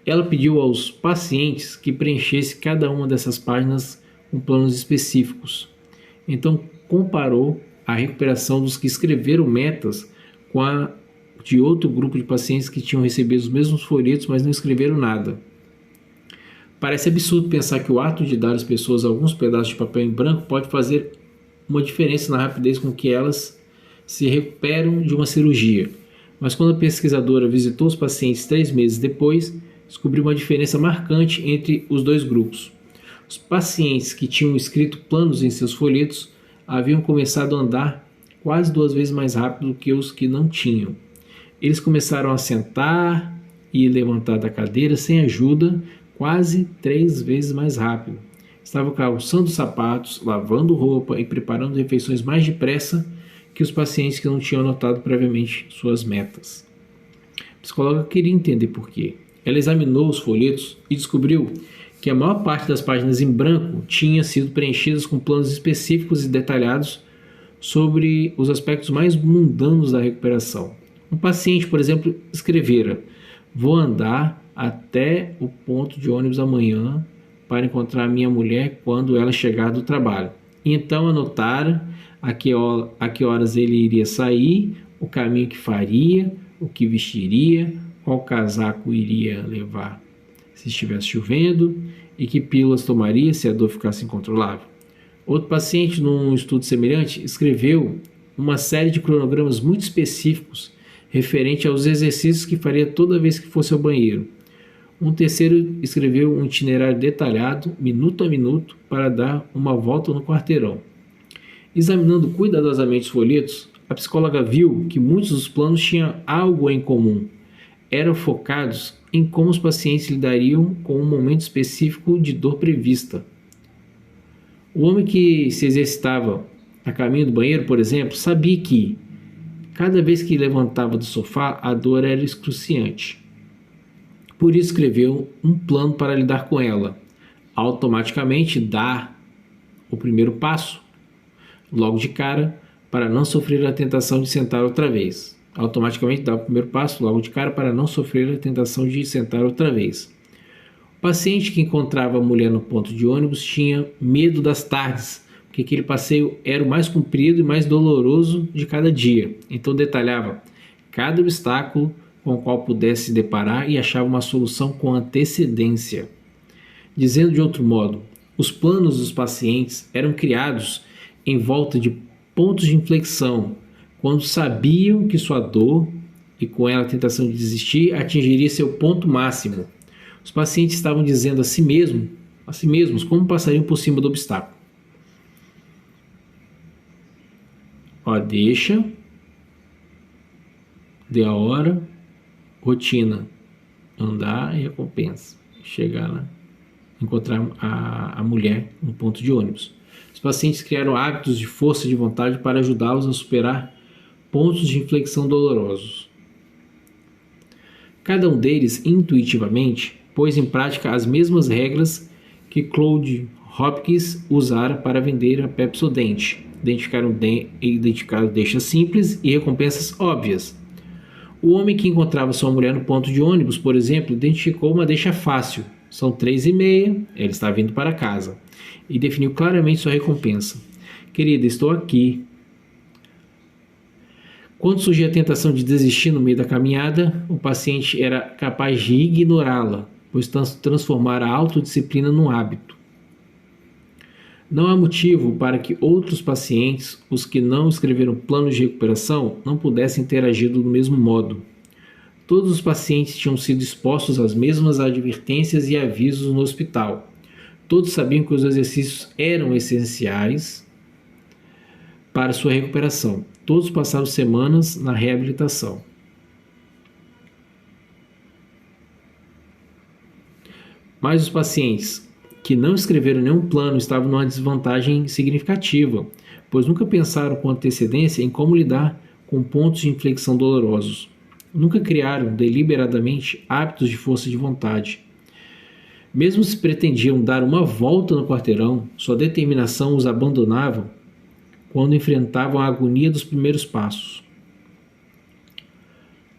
[SPEAKER 1] Ela pediu aos pacientes que preenchessem cada uma dessas páginas com planos específicos. Então, comparou a recuperação dos que escreveram metas com a de outro grupo de pacientes que tinham recebido os mesmos folhetos, mas não escreveram nada. Parece absurdo pensar que o ato de dar às pessoas alguns pedaços de papel em branco pode fazer uma diferença na rapidez com que elas se recuperam de uma cirurgia. Mas quando a pesquisadora visitou os pacientes 3 meses depois, descobriu uma diferença marcante entre os dois grupos. Os pacientes que tinham escrito planos em seus folhetos haviam começado a andar quase 2 vezes mais rápido do que os que não tinham. Eles começaram a sentar e levantar da cadeira sem ajuda, quase 3 vezes mais rápido. Estavam calçando sapatos, lavando roupa e preparando refeições mais depressa que os pacientes que não tinham anotado previamente suas metas. A psicóloga queria entender por quê. Ela examinou os folhetos e descobriu que a maior parte das páginas em branco tinha sido preenchidas com planos específicos e detalhados sobre os aspectos mais mundanos da recuperação. Um paciente, por exemplo, escrevera: vou andar até o ponto de ônibus amanhã para encontrar minha mulher quando ela chegar do trabalho. E então anotara a que horas ele iria sair, o caminho que faria, o que vestiria, qual casaco iria levar se estivesse chovendo e que pílulas tomaria se a dor ficasse incontrolável. Outro paciente, num estudo semelhante, escreveu uma série de cronogramas muito específicos referente aos exercícios que faria toda vez que fosse ao banheiro. Um terceiro escreveu um itinerário detalhado, minuto a minuto, para dar uma volta no quarteirão. Examinando cuidadosamente os folhetos, a psicóloga viu que muitos dos planos tinham algo em comum. Eram focados em como os pacientes lidariam com um momento específico de dor prevista. O homem que se exercitava a caminho do banheiro, por exemplo, sabia que, cada vez que levantava do sofá, a dor era excruciante. Por isso escreveu um plano para lidar com ela. Automaticamente dar o primeiro passo, logo de cara, para não sofrer a tentação de sentar outra vez. Automaticamente dar o primeiro passo, logo de cara, para não sofrer a tentação de sentar outra vez. O paciente que encontrava a mulher no ponto de ônibus tinha medo das tardes, porque aquele passeio era o mais comprido e mais doloroso de cada dia. Então detalhava cada obstáculo com o qual pudesse se deparar e achava uma solução com antecedência. Dizendo de outro modo, os planos dos pacientes eram criados em volta de pontos de inflexão, quando sabiam que sua dor, e com ela a tentação de desistir, atingiria seu ponto máximo. Os pacientes estavam dizendo a si mesmos como passariam por cima do obstáculo. Deixa, dê a hora, rotina, andar e recompensa. Chegar lá, encontrar a mulher no ponto de ônibus. Os pacientes criaram hábitos de força de vontade para ajudá-los a superar pontos de inflexão dolorosos. Cada um deles, intuitivamente, pôs em prática as mesmas regras que Claude Hopkins usara para vender a Pepsodent. Identificaram deixas simples e recompensas óbvias. O homem que encontrava sua mulher no ponto de ônibus, por exemplo, identificou uma deixa fácil. São 3h30, ela está vindo para casa. E definiu claramente sua recompensa. Querida, estou aqui. Quando surgia a tentação de desistir no meio da caminhada, o paciente era capaz de ignorá-la, pois transformara a autodisciplina num hábito. Não há motivo para que outros pacientes, os que não escreveram planos de recuperação, não pudessem ter agido do mesmo modo. Todos os pacientes tinham sido expostos às mesmas advertências e avisos no hospital. Todos sabiam que os exercícios eram essenciais para sua recuperação. Todos passaram semanas na reabilitação. Mas os pacientes que não escreveram nenhum plano estavam numa desvantagem significativa, pois nunca pensaram com antecedência em como lidar com pontos de inflexão dolorosos. Nunca criaram deliberadamente hábitos de força de vontade. Mesmo se pretendiam dar uma volta no quarteirão, sua determinação os abandonava quando enfrentavam a agonia dos primeiros passos.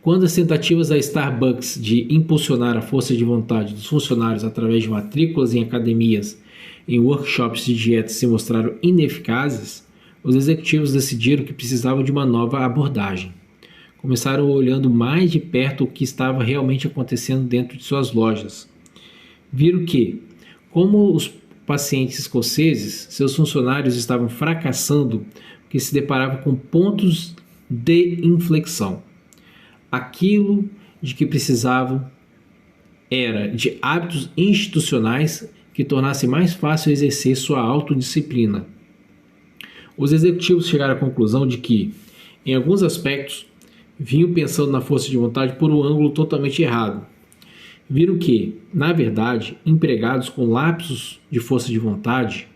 [SPEAKER 1] Quando as tentativas da Starbucks de impulsionar a força de vontade dos funcionários através de matrículas em academias e workshops de dieta se mostraram ineficazes, os executivos decidiram que precisavam de uma nova abordagem. Começaram olhando mais de perto o que estava realmente acontecendo dentro de suas lojas. Viram que, como os pacientes escoceses, seus funcionários estavam fracassando porque se deparavam com pontos de inflexão. Aquilo de que precisavam era de hábitos institucionais que tornassem mais fácil exercer sua autodisciplina. Os executivos chegaram à conclusão de que, em alguns aspectos, vinham pensando na força de vontade por um ângulo totalmente errado. Viram que, na verdade, empregados com lapsos de força de vontade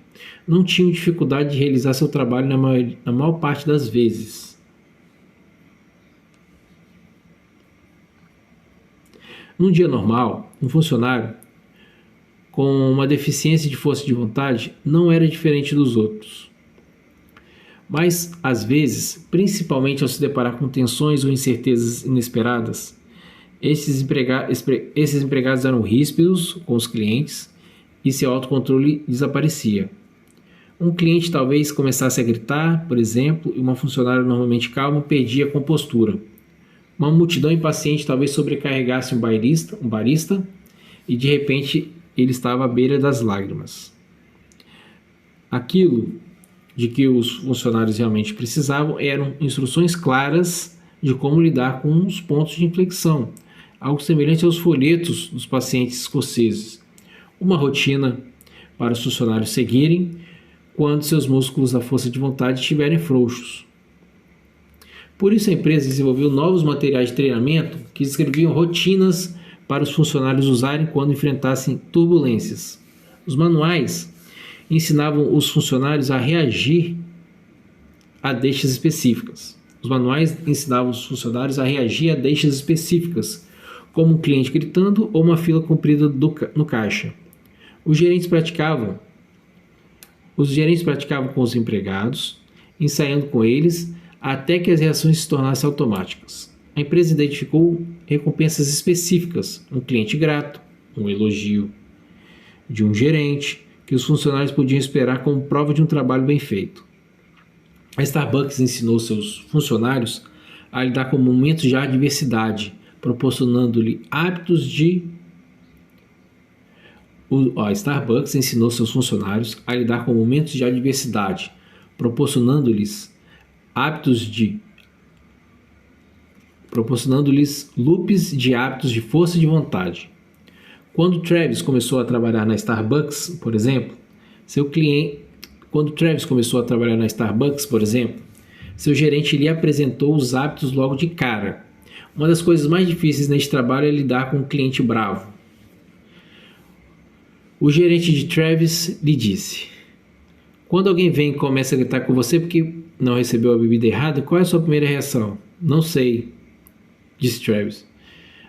[SPEAKER 1] não tinham dificuldade de realizar seu trabalho na maior parte das vezes. Num dia normal, um funcionário com uma deficiência de força de vontade não era diferente dos outros. Mas, às vezes, principalmente ao se deparar com tensões ou incertezas inesperadas, esses empregados eram ríspidos com os clientes e seu autocontrole desaparecia. Um cliente talvez começasse a gritar, por exemplo, e uma funcionária normalmente calma perdia a compostura. Uma multidão impaciente talvez sobrecarregasse um barista e de repente ele estava à beira das lágrimas. Aquilo de que os funcionários realmente precisavam eram instruções claras de como lidar com os pontos de inflexão, algo semelhante aos folhetos dos pacientes escoceses. Uma rotina para os funcionários seguirem quando seus músculos da força de vontade estiverem frouxos. Por isso a empresa desenvolveu novos materiais de treinamento que descreviam rotinas para os funcionários usarem quando enfrentassem turbulências. Os manuais ensinavam os funcionários a reagir a deixas específicas. Como um cliente gritando ou uma fila comprida no caixa. Os gerentes praticavam com os empregados, ensaiando com eles até que as reações se tornassem automáticas. A empresa identificou recompensas específicas, um cliente grato, um elogio de um gerente, que os funcionários podiam esperar como prova de um trabalho bem feito. A Starbucks ensinou seus funcionários a lidar com momentos de adversidade, proporcionando-lhes hábitos de loops de hábitos de força de vontade. Quando Travis começou a trabalhar na Starbucks, por exemplo, seu gerente lhe apresentou os hábitos logo de cara. Uma das coisas mais difíceis neste trabalho é lidar com um cliente bravo. O gerente de Travis lhe disse: quando alguém vem e começa a gritar com você porque não recebeu a bebida errada, qual é a sua primeira reação? Não sei, disse Travis.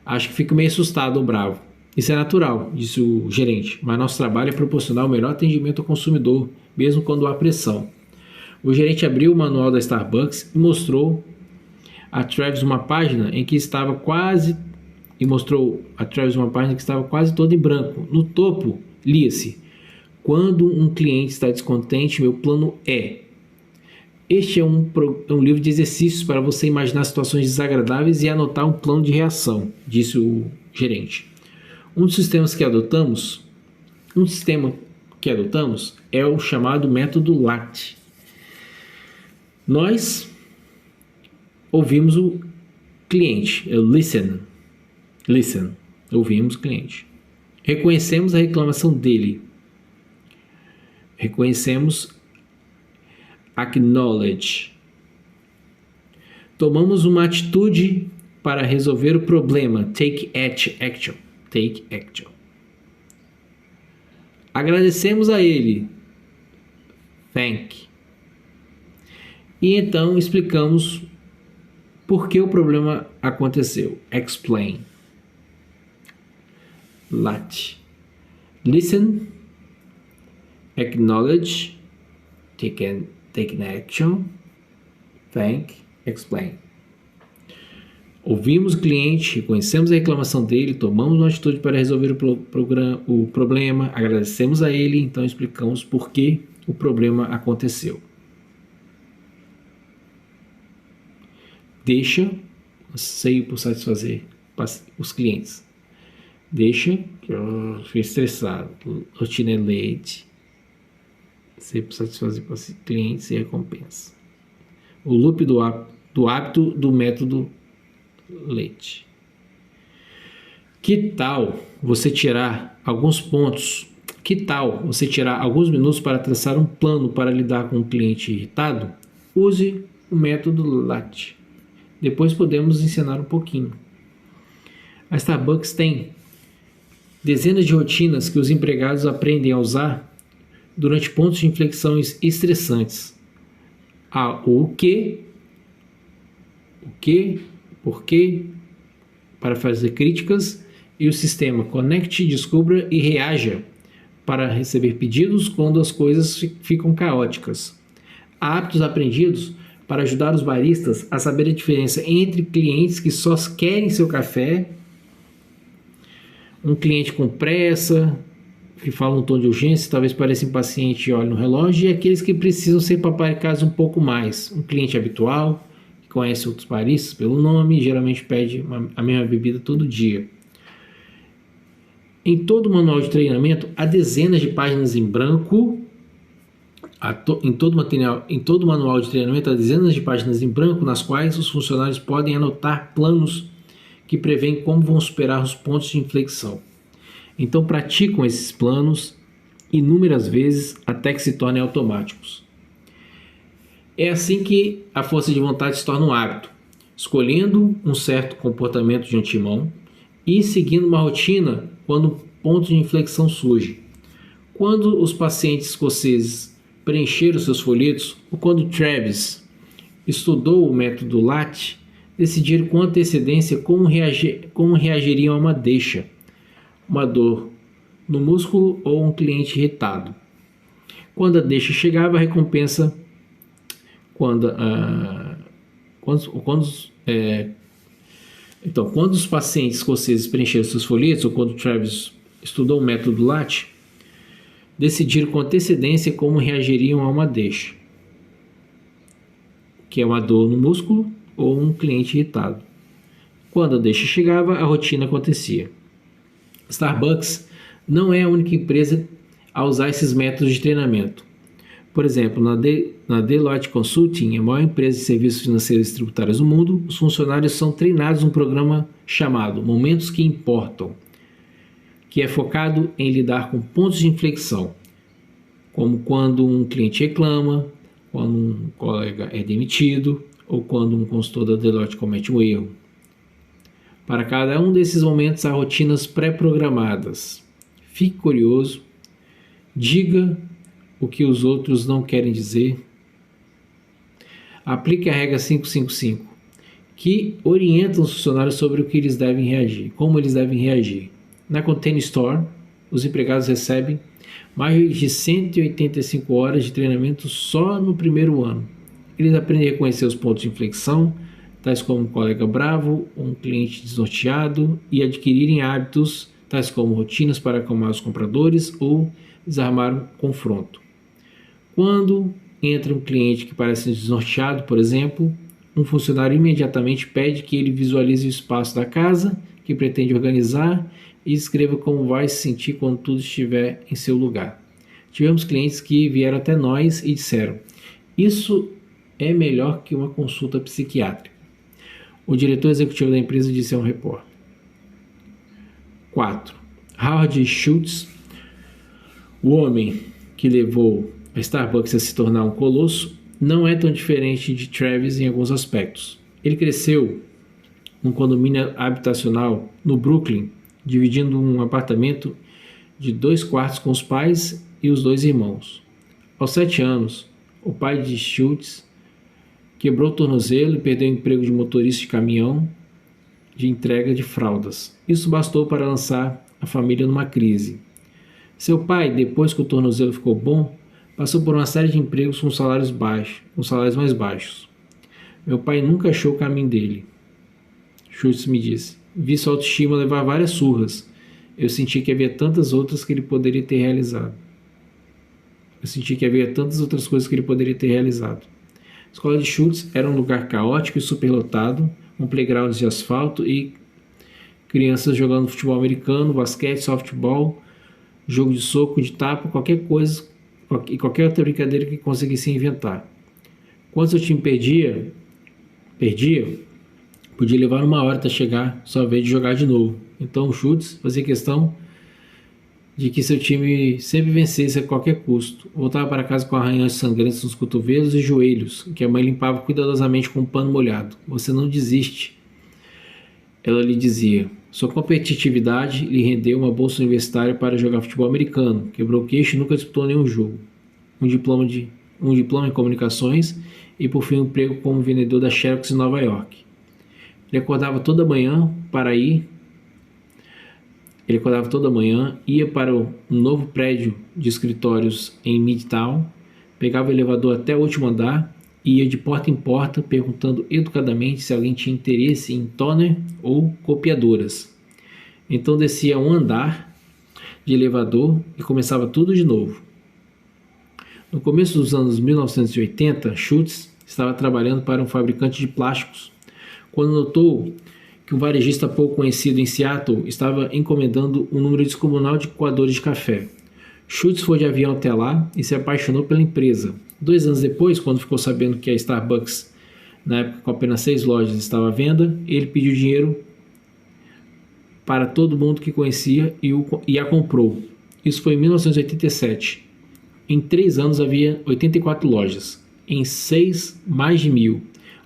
[SPEAKER 1] Acho que fico meio assustado ou bravo. Isso é natural, disse o gerente, mas nosso trabalho é proporcionar o melhor atendimento ao consumidor, mesmo quando há pressão. O gerente abriu o manual da Starbucks e mostrou a Travis uma página que estava quase toda em branco. No topo, lia-se: quando um cliente está descontente, meu plano é. Este é um livro de exercícios para você imaginar situações desagradáveis e anotar um plano de reação, disse o gerente. Um sistema que adotamos é o chamado método LAT. Nós ouvimos o cliente, listen, ouvimos o cliente. Reconhecemos a reclamação dele. Reconhecemos, acknowledge. Tomamos uma atitude para resolver o problema, take action. Agradecemos a ele, thank. E então explicamos por que o problema aconteceu, explain. Lat. Listen, acknowledge, take action, thank, explain. Ouvimos o cliente, reconhecemos a reclamação dele, tomamos uma atitude para resolver o problema, agradecemos a ele, então explicamos por que o problema aconteceu. Deixa anseio por satisfazer os clientes. Deixa, que eu fiquei estressado, rotina é leite, anseio por satisfazer os clientes e recompensa. O loop do hábito do método leite. Que tal você tirar alguns minutos para traçar um plano para lidar com um cliente irritado? Use o método LAT. Depois podemos ensinar um pouquinho. A Starbucks tem dezenas de rotinas que os empregados aprendem a usar durante pontos de inflexão estressantes. O que, por quê, para fazer críticas e o sistema conecte, descubra e reaja para receber pedidos quando as coisas ficam caóticas. Há hábitos aprendidos para ajudar os baristas a saber a diferença entre clientes que só querem seu café, um cliente com pressa, que fala um tom de urgência, talvez pareça impaciente e olhe no relógio, e aqueles que precisam ser paparicados um pouco mais. Um cliente habitual, que conhece outros baristas pelo nome, e geralmente pede a mesma bebida todo dia. Em todo manual de treinamento, há dezenas de páginas em branco. Em todo manual de treinamento, há dezenas de páginas em branco nas quais os funcionários podem anotar planos que prevêem como vão superar os pontos de inflexão. Então praticam esses planos inúmeras vezes até que se tornem automáticos. É assim que a força de vontade se torna um hábito, escolhendo um certo comportamento de antemão e seguindo uma rotina quando um ponto de inflexão surge. Quando os pacientes escoceses preencheram seus folhetos, ou quando Travis estudou o método LAT, decidiram com antecedência como reagiriam a uma deixa, uma dor no músculo ou um cliente irritado. Quando a deixa chegava, a recompensa quando os pacientes escoceses preencheram seus folhetos, ou quando Travis estudou o método LAT, decidiram com antecedência como reagiriam a uma deixa, que é uma dor no músculo ou um cliente irritado. Quando a deixa chegava, a rotina acontecia. Starbucks não é a única empresa a usar esses métodos de treinamento. Por exemplo, na Deloitte Consulting, a maior empresa de serviços financeiros e tributários do mundo, os funcionários são treinados num programa chamado Momentos que Importam, que é focado em lidar com pontos de inflexão, como quando um cliente reclama, quando um colega é demitido ou quando um consultor da Deloitte comete um erro. Para cada um desses momentos há rotinas pré-programadas. Fique curioso, diga o que os outros não querem dizer. Aplique a regra 555, que orienta os funcionários sobre o que eles devem reagir, como eles devem reagir. Na Container Store, os empregados recebem mais de 185 horas de treinamento só no primeiro ano. Eles aprendem a reconhecer os pontos de inflexão, tais como um colega bravo, um cliente desnorteado, e adquirirem hábitos, tais como rotinas para acalmar os compradores ou desarmar um confronto. Quando entra um cliente que parece desnorteado, por exemplo, um funcionário imediatamente pede que ele visualize o espaço da casa que pretende organizar e escreva como vai se sentir quando tudo estiver em seu lugar. Tivemos clientes que vieram até nós e disseram: isso é melhor que uma consulta psiquiátrica. O diretor executivo da empresa disse a um repórter. 4. Howard Schultz, o homem que levou a Starbucks a se tornar um colosso, não é tão diferente de Travis em alguns aspectos. Ele cresceu num condomínio habitacional no Brooklyn, dividindo um apartamento de 2 quartos com os pais e os 2 irmãos. Aos 7 anos, o pai de Schultz quebrou o tornozelo e perdeu o emprego de motorista de caminhão de entrega de fraldas. Isso bastou para lançar a família numa crise. Seu pai, depois que o tornozelo ficou bom, passou por uma série de empregos com salários mais baixos. Meu pai nunca achou o caminho dele. Schultz me disse. Vi sua autoestima levar várias surras. Eu senti que havia tantas outras que ele poderia ter realizado. A escola de Schultz era um lugar caótico e superlotado, um playground de asfalto e crianças jogando futebol americano, basquete, softball, jogo de soco, de tapa, qualquer coisa e qualquer outra brincadeira que conseguisse inventar. Quando seu time perdia, podia levar 1 hora até chegar sua vez de jogar de novo. Então o Schultz fazia questão de que seu time sempre vencesse a qualquer custo. Voltava para casa com arranhões sangrantes nos cotovelos e joelhos, que a mãe limpava cuidadosamente com um pano molhado. Você não desiste, ela lhe dizia. Sua competitividade lhe rendeu uma bolsa universitária para jogar futebol americano. Quebrou o queixo e nunca disputou nenhum jogo. Um diploma em comunicações e, por fim, um emprego como vendedor da Xerox em Nova York. Ele acordava toda manhã para ir Ele acordava toda manhã, ia para um novo prédio de escritórios em Midtown, pegava o elevador até o último andar e ia de porta em porta perguntando educadamente se alguém tinha interesse em toner ou copiadoras. Então descia um andar de elevador e começava tudo de novo. No começo dos anos 1980, Schultz estava trabalhando para um fabricante de plásticos, quando notou que um varejista pouco conhecido em Seattle estava encomendando um número descomunal de coadores de café. Schultz foi de avião até lá e se apaixonou pela empresa. 2 anos depois, quando ficou sabendo que a Starbucks, na época com apenas 6 lojas, estava à venda, ele pediu dinheiro para todo mundo que conhecia e a comprou. Isso foi em 1987. Em 3 anos havia 84 lojas. Em 6, mais de 1.000.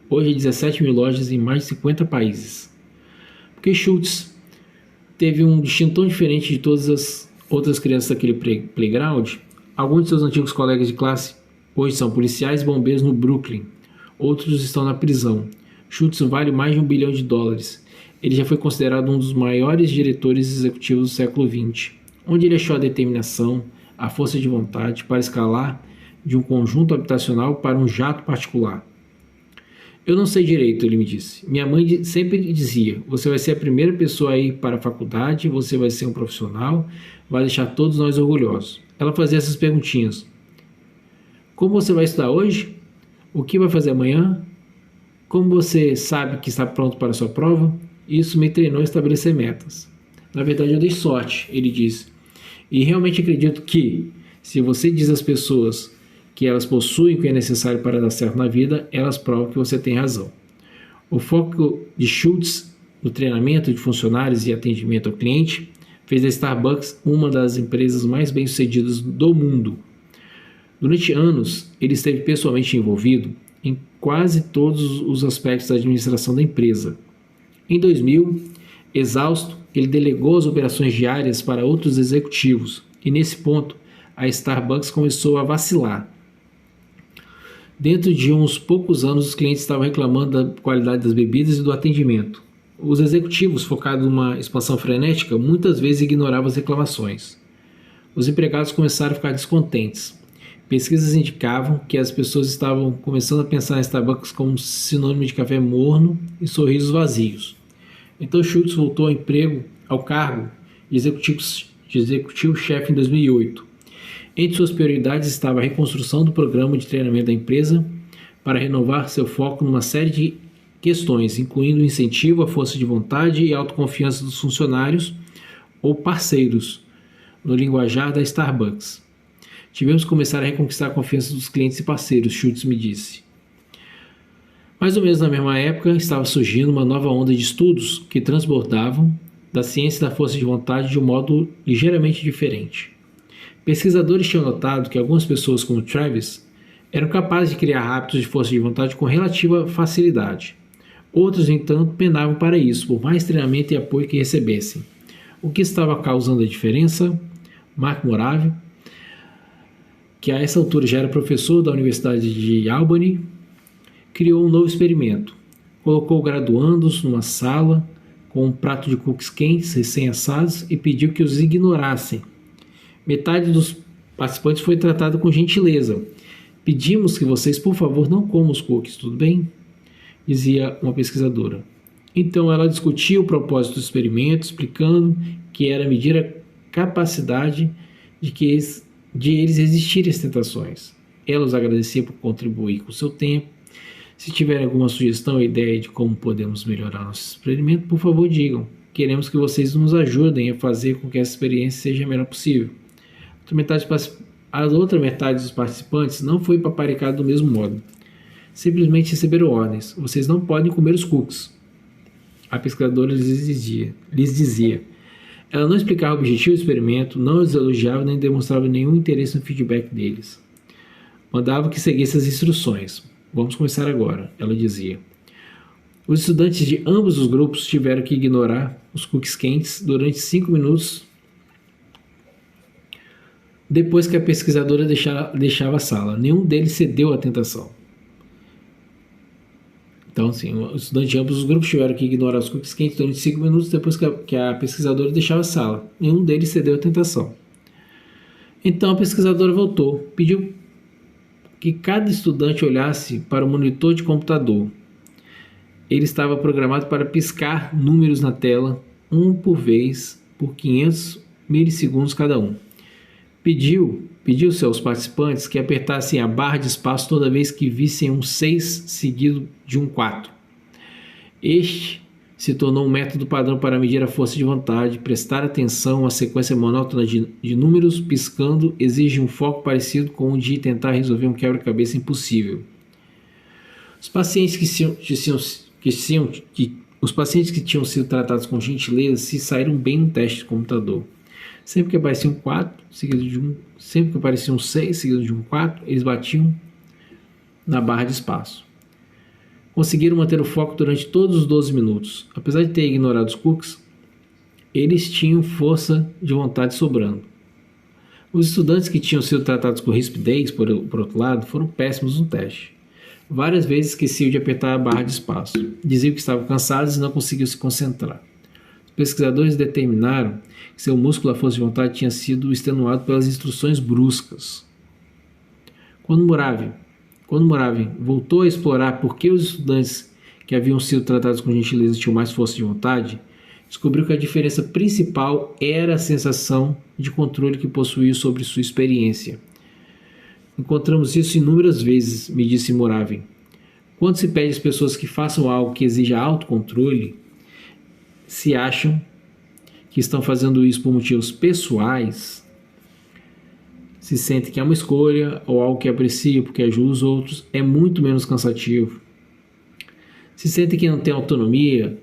[SPEAKER 1] Hoje, 17 mil lojas em mais de 50 países. Porque Schultz teve um destino tão diferente de todas as outras crianças daquele playground. Alguns de seus antigos colegas de classe hoje são policiais e bombeiros no Brooklyn. Outros estão na prisão. Schultz vale mais de $1 bilhão. Ele já foi considerado um dos maiores diretores executivos do século XX, onde ele achou a determinação, a força de vontade para escalar de um conjunto habitacional para um jato particular. Eu não sei direito, ele me disse. Minha mãe sempre dizia, você vai ser a primeira pessoa a ir para a faculdade, você vai ser um profissional, vai deixar todos nós orgulhosos. Ela fazia essas perguntinhas. Como você vai estudar hoje? O que vai fazer amanhã? Como você sabe que está pronto para a sua prova? Isso me treinou a estabelecer metas. Na verdade, eu dei sorte, ele disse. E realmente acredito que, se você diz às pessoas que elas possuem o que é necessário para dar certo na vida, elas provam que você tem razão. O foco de Schultz no treinamento de funcionários e atendimento ao cliente fez a Starbucks uma das empresas mais bem-sucedidas do mundo. Durante anos, ele esteve pessoalmente envolvido em quase todos os aspectos da administração da empresa. Em 2000, exausto, ele delegou as operações diárias para outros executivos e, nesse ponto, a Starbucks começou a vacilar. Dentro de uns poucos anos, os clientes estavam reclamando da qualidade das bebidas e do atendimento. Os executivos, focados numa expansão frenética, muitas vezes ignoravam as reclamações. Os empregados começaram a ficar descontentes. Pesquisas indicavam que as pessoas estavam começando a pensar na Starbucks como sinônimo de café morno e sorrisos vazios. Então Schultz voltou ao cargo de executivo-chefe em 2008. Entre suas prioridades estava a reconstrução do programa de treinamento da empresa para renovar seu foco numa série de questões, incluindo o incentivo à força de vontade e autoconfiança dos funcionários ou parceiros, no linguajar da Starbucks. Tivemos que começar a reconquistar a confiança dos clientes e parceiros, Schultz me disse. Mais ou menos na mesma época, estava surgindo uma nova onda de estudos que transbordavam da ciência da força de vontade de um modo ligeiramente diferente. Pesquisadores tinham notado que algumas pessoas, como Travis, eram capazes de criar hábitos de força de vontade com relativa facilidade. Outros, no entanto, penavam para isso, por mais treinamento e apoio que recebessem. O que estava causando a diferença? Mark Morave, que a essa altura já era professor da Universidade de Albany, criou um novo experimento. Colocou graduandos numa sala com um prato de cookies quentes, recém-assados, e pediu que os ignorassem. Metade dos participantes foi tratada com gentileza. Pedimos que vocês, por favor, não comam os cookies, tudo bem? Dizia uma pesquisadora. Então ela discutia o propósito do experimento, explicando que era medir a capacidade de eles resistirem às tentações. Ela os agradecia por contribuir com o seu tempo. Se tiverem alguma sugestão ou ideia de como podemos melhorar nosso experimento, por favor digam. Queremos que vocês nos ajudem a fazer com que essa experiência seja a melhor possível. A outra metade dos participantes não foi paparicada do mesmo modo. Simplesmente receberam ordens. Vocês não podem comer os cookies. A pesquisadora lhes dizia. Ela não explicava o objetivo do experimento, não os elogiava nem demonstrava nenhum interesse no feedback deles. Mandava que seguissem as instruções. Vamos começar agora, ela dizia. Os estudantes de ambos os grupos tiveram que ignorar os cookies quentes durante 5 minutos depois que a pesquisadora deixava a sala. Nenhum deles cedeu à tentação. Então, assim, os estudantes de ambos os grupos tiveram que ignorar os cookies quentes durante 5 minutos depois que a pesquisadora deixava a sala. Nenhum deles cedeu à tentação. Então a pesquisadora voltou, pediu que cada estudante olhasse para o monitor de computador. Ele estava programado para piscar números na tela, um por vez, por 500 milissegundos cada um. Pediu seus participantes que apertassem a barra de espaço toda vez que vissem um 6 seguido de um 4. Este se tornou um método padrão para medir a força de vontade. Prestar atenção à sequência monótona de números piscando exige um foco parecido com o de tentar resolver um quebra-cabeça impossível. Os pacientes que tinham sido tratados com gentileza se saíram bem no teste de computador. Sempre que aparecia um 4 seguido de um, sempre que aparecia um 6 seguido de um 4, eles batiam na barra de espaço. Conseguiram manter o foco durante todos os 12 minutos. Apesar de ter ignorado os cookies, eles tinham força de vontade sobrando. Os estudantes que tinham sido tratados com rispidez, por outro lado, foram péssimos no teste. Várias vezes esqueciam de apertar a barra de espaço. Diziam que estavam cansados e não conseguiam se concentrar. Os pesquisadores determinaram que seu músculo, a força de vontade, tinha sido extenuado pelas instruções bruscas. Quando Moravin voltou a explorar por que os estudantes que haviam sido tratados com gentileza tinham mais força de vontade, descobriu que a diferença principal era a sensação de controle que possuía sobre sua experiência. Encontramos isso inúmeras vezes, me disse Moravin. Quando se pede às pessoas que façam algo que exija autocontrole, se acham que estão fazendo isso por motivos pessoais, se sentem que é uma escolha ou algo que apreciam porque ajuda os outros, é muito menos cansativo. Se sentem que não têm autonomia,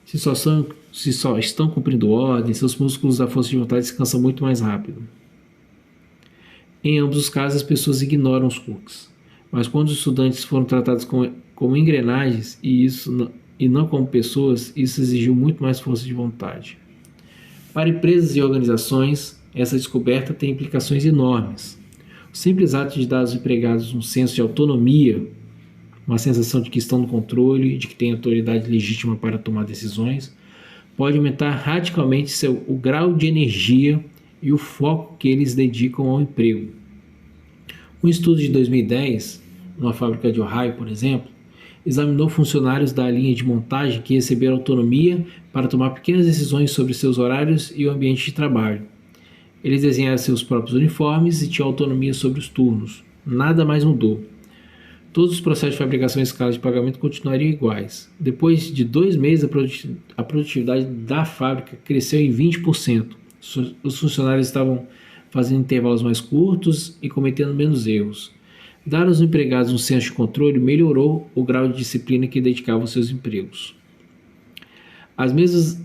[SPEAKER 1] se só estão cumprindo ordem, seus músculos da força de vontade se cansam muito mais rápido. Em ambos os casos, as pessoas ignoram os cookies. Mas quando os estudantes foram tratados como engrenagens e não como pessoas, isso exigiu muito mais força de vontade. Para empresas e organizações, essa descoberta tem implicações enormes. O simples ato de dar aos empregados um senso de autonomia, uma sensação de que estão no controle, de que têm autoridade legítima para tomar decisões, pode aumentar radicalmente o grau de energia e o foco que eles dedicam ao emprego. Um estudo de 2010, numa fábrica de Ohio, por exemplo, examinou funcionários da linha de montagem que receberam autonomia para tomar pequenas decisões sobre seus horários e o ambiente de trabalho. Eles desenharam seus próprios uniformes e tinham autonomia sobre os turnos. Nada mais mudou. Todos os processos de fabricação em escala de pagamento continuariam iguais. Depois de 2 meses, a produtividade da fábrica cresceu em 20%. Os funcionários estavam fazendo intervalos mais curtos e cometendo menos erros. Dar aos empregados um senso de controle melhorou o grau de disciplina que dedicavam aos seus empregos. As mesmas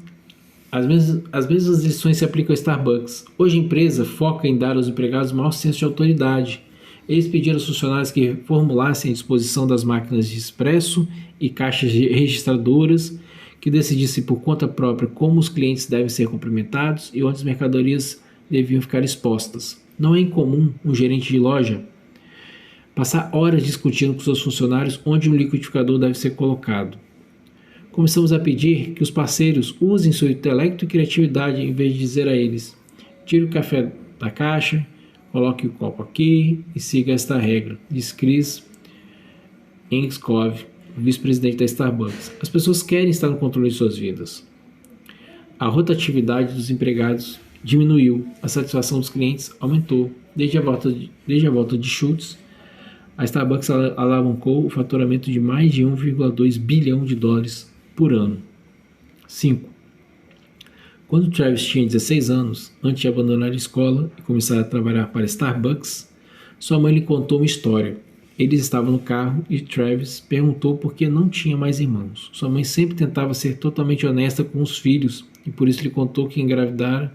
[SPEAKER 1] lições se aplicam ao Starbucks. Hoje a empresa foca em dar aos empregados maior senso de autoridade. Eles pediram aos funcionários que formulassem a disposição das máquinas de expresso e caixas registradoras, que decidissem por conta própria como os clientes devem ser cumprimentados e onde as mercadorias deviam ficar expostas. Não é incomum um gerente de loja passar horas discutindo com seus funcionários onde um liquidificador deve ser colocado. Começamos a pedir que os parceiros usem seu intelecto e criatividade em vez de dizer a eles: tire o café da caixa, coloque o copo aqui e siga esta regra, diz Chris Engskov, vice-presidente da Starbucks. As pessoas querem estar no controle de suas vidas. A rotatividade dos empregados diminuiu, a satisfação dos clientes aumentou. Desde a volta de Schultz, a Starbucks alavancou o faturamento de mais de 1,2 bilhão de dólares por ano. 5. Quando Travis tinha 16 anos, antes de abandonar a escola e começar a trabalhar para Starbucks, sua mãe lhe contou uma história. Eles estavam no carro e Travis perguntou por que não tinha mais irmãos. Sua mãe sempre tentava ser totalmente honesta com os filhos e por isso lhe contou que engravidara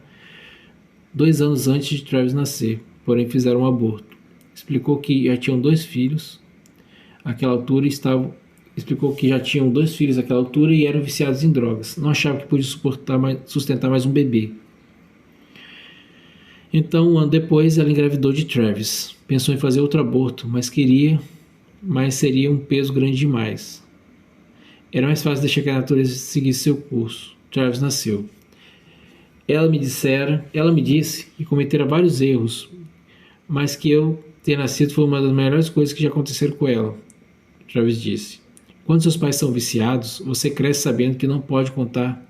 [SPEAKER 1] 2 anos antes de Travis nascer, porém fizeram um aborto. Explicou que já tinham 2 filhos àquela altura e eram viciados em drogas. Não achava que podia sustentar mais um bebê. Então, um ano depois, ela engravidou de Travis. Pensou em fazer outro aborto, mas seria um peso grande demais. Era mais fácil deixar que a natureza seguisse seu curso. Travis nasceu. Ela me disse que cometera vários erros, mas que eu ter nascido foi uma das melhores coisas que já aconteceram com ela. Travis disse. Quando seus pais são viciados, você cresce sabendo que não pode contar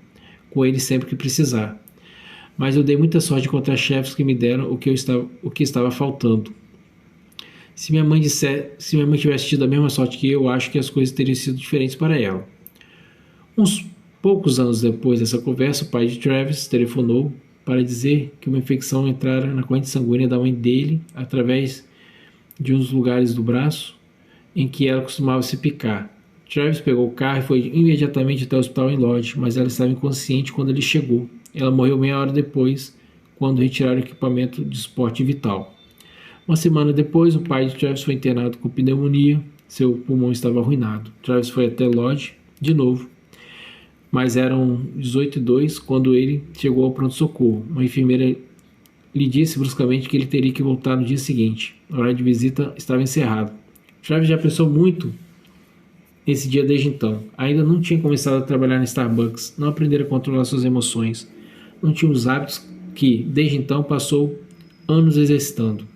[SPEAKER 1] com eles sempre que precisar. Mas eu dei muita sorte de encontrar chefes que me deram o que estava faltando. Se minha mãe tivesse tido a mesma sorte que eu, acho que as coisas teriam sido diferentes para ela. Uns poucos anos depois dessa conversa, o pai de Travis telefonou para dizer que uma infecção entrara na corrente sanguínea da mãe dele através de uns lugares do braço em que ela costumava se picar. Travis pegou o carro e foi imediatamente até o hospital em Lodge, mas ela estava inconsciente quando ele chegou. Ela morreu meia hora depois, quando retiraram o equipamento de suporte vital. Uma semana depois, o pai de Travis foi internado com pneumonia. Seu pulmão estava arruinado. Travis foi até Lodge de novo, mas eram 18h02 quando ele chegou ao pronto-socorro. Uma enfermeira lhe disse bruscamente que ele teria que voltar no dia seguinte. A hora de visita estava encerrada. Travis já pensou muito nesse dia desde então. Ainda não tinha começado a trabalhar na Starbucks, não aprendera a controlar suas emoções, não tinha os hábitos que, desde então, passou anos exercitando.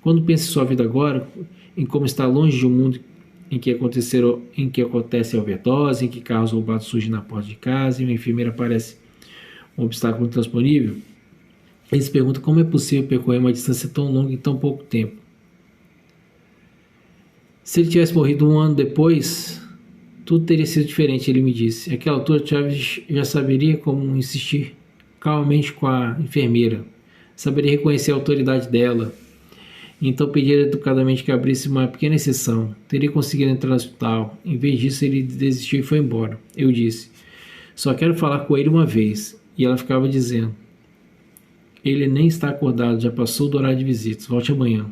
[SPEAKER 1] Quando pensa em sua vida agora, em como está longe de um mundo em que acontece overdose, em que carros roubados surgem na porta de casa e uma enfermeira parece um obstáculo intransponível, ele se pergunta como é possível percorrer uma distância tão longa em tão pouco tempo. Se ele tivesse morrido um ano depois, tudo teria sido diferente, ele me disse. Àquela altura, Travis já saberia como insistir calmamente com a enfermeira, saberia reconhecer a autoridade dela, então pedir educadamente que abrisse uma pequena exceção. Teria conseguido entrar no hospital. Em vez disso, ele desistiu e foi embora. Eu disse, só quero falar com ele uma vez. E ela ficava dizendo, ele nem está acordado, já passou do horário de visitas, volte amanhã.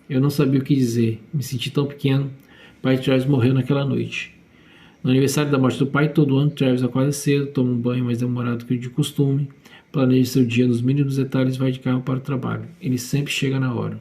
[SPEAKER 1] Eu não sabia o que dizer, me senti tão pequeno. O pai de Travis morreu naquela noite. No aniversário da morte do pai, todo ano, Travis acorda cedo, toma um banho mais demorado que o de costume, planeja seu dia nos mínimos detalhes e vai de carro para o trabalho. Ele sempre chega na hora.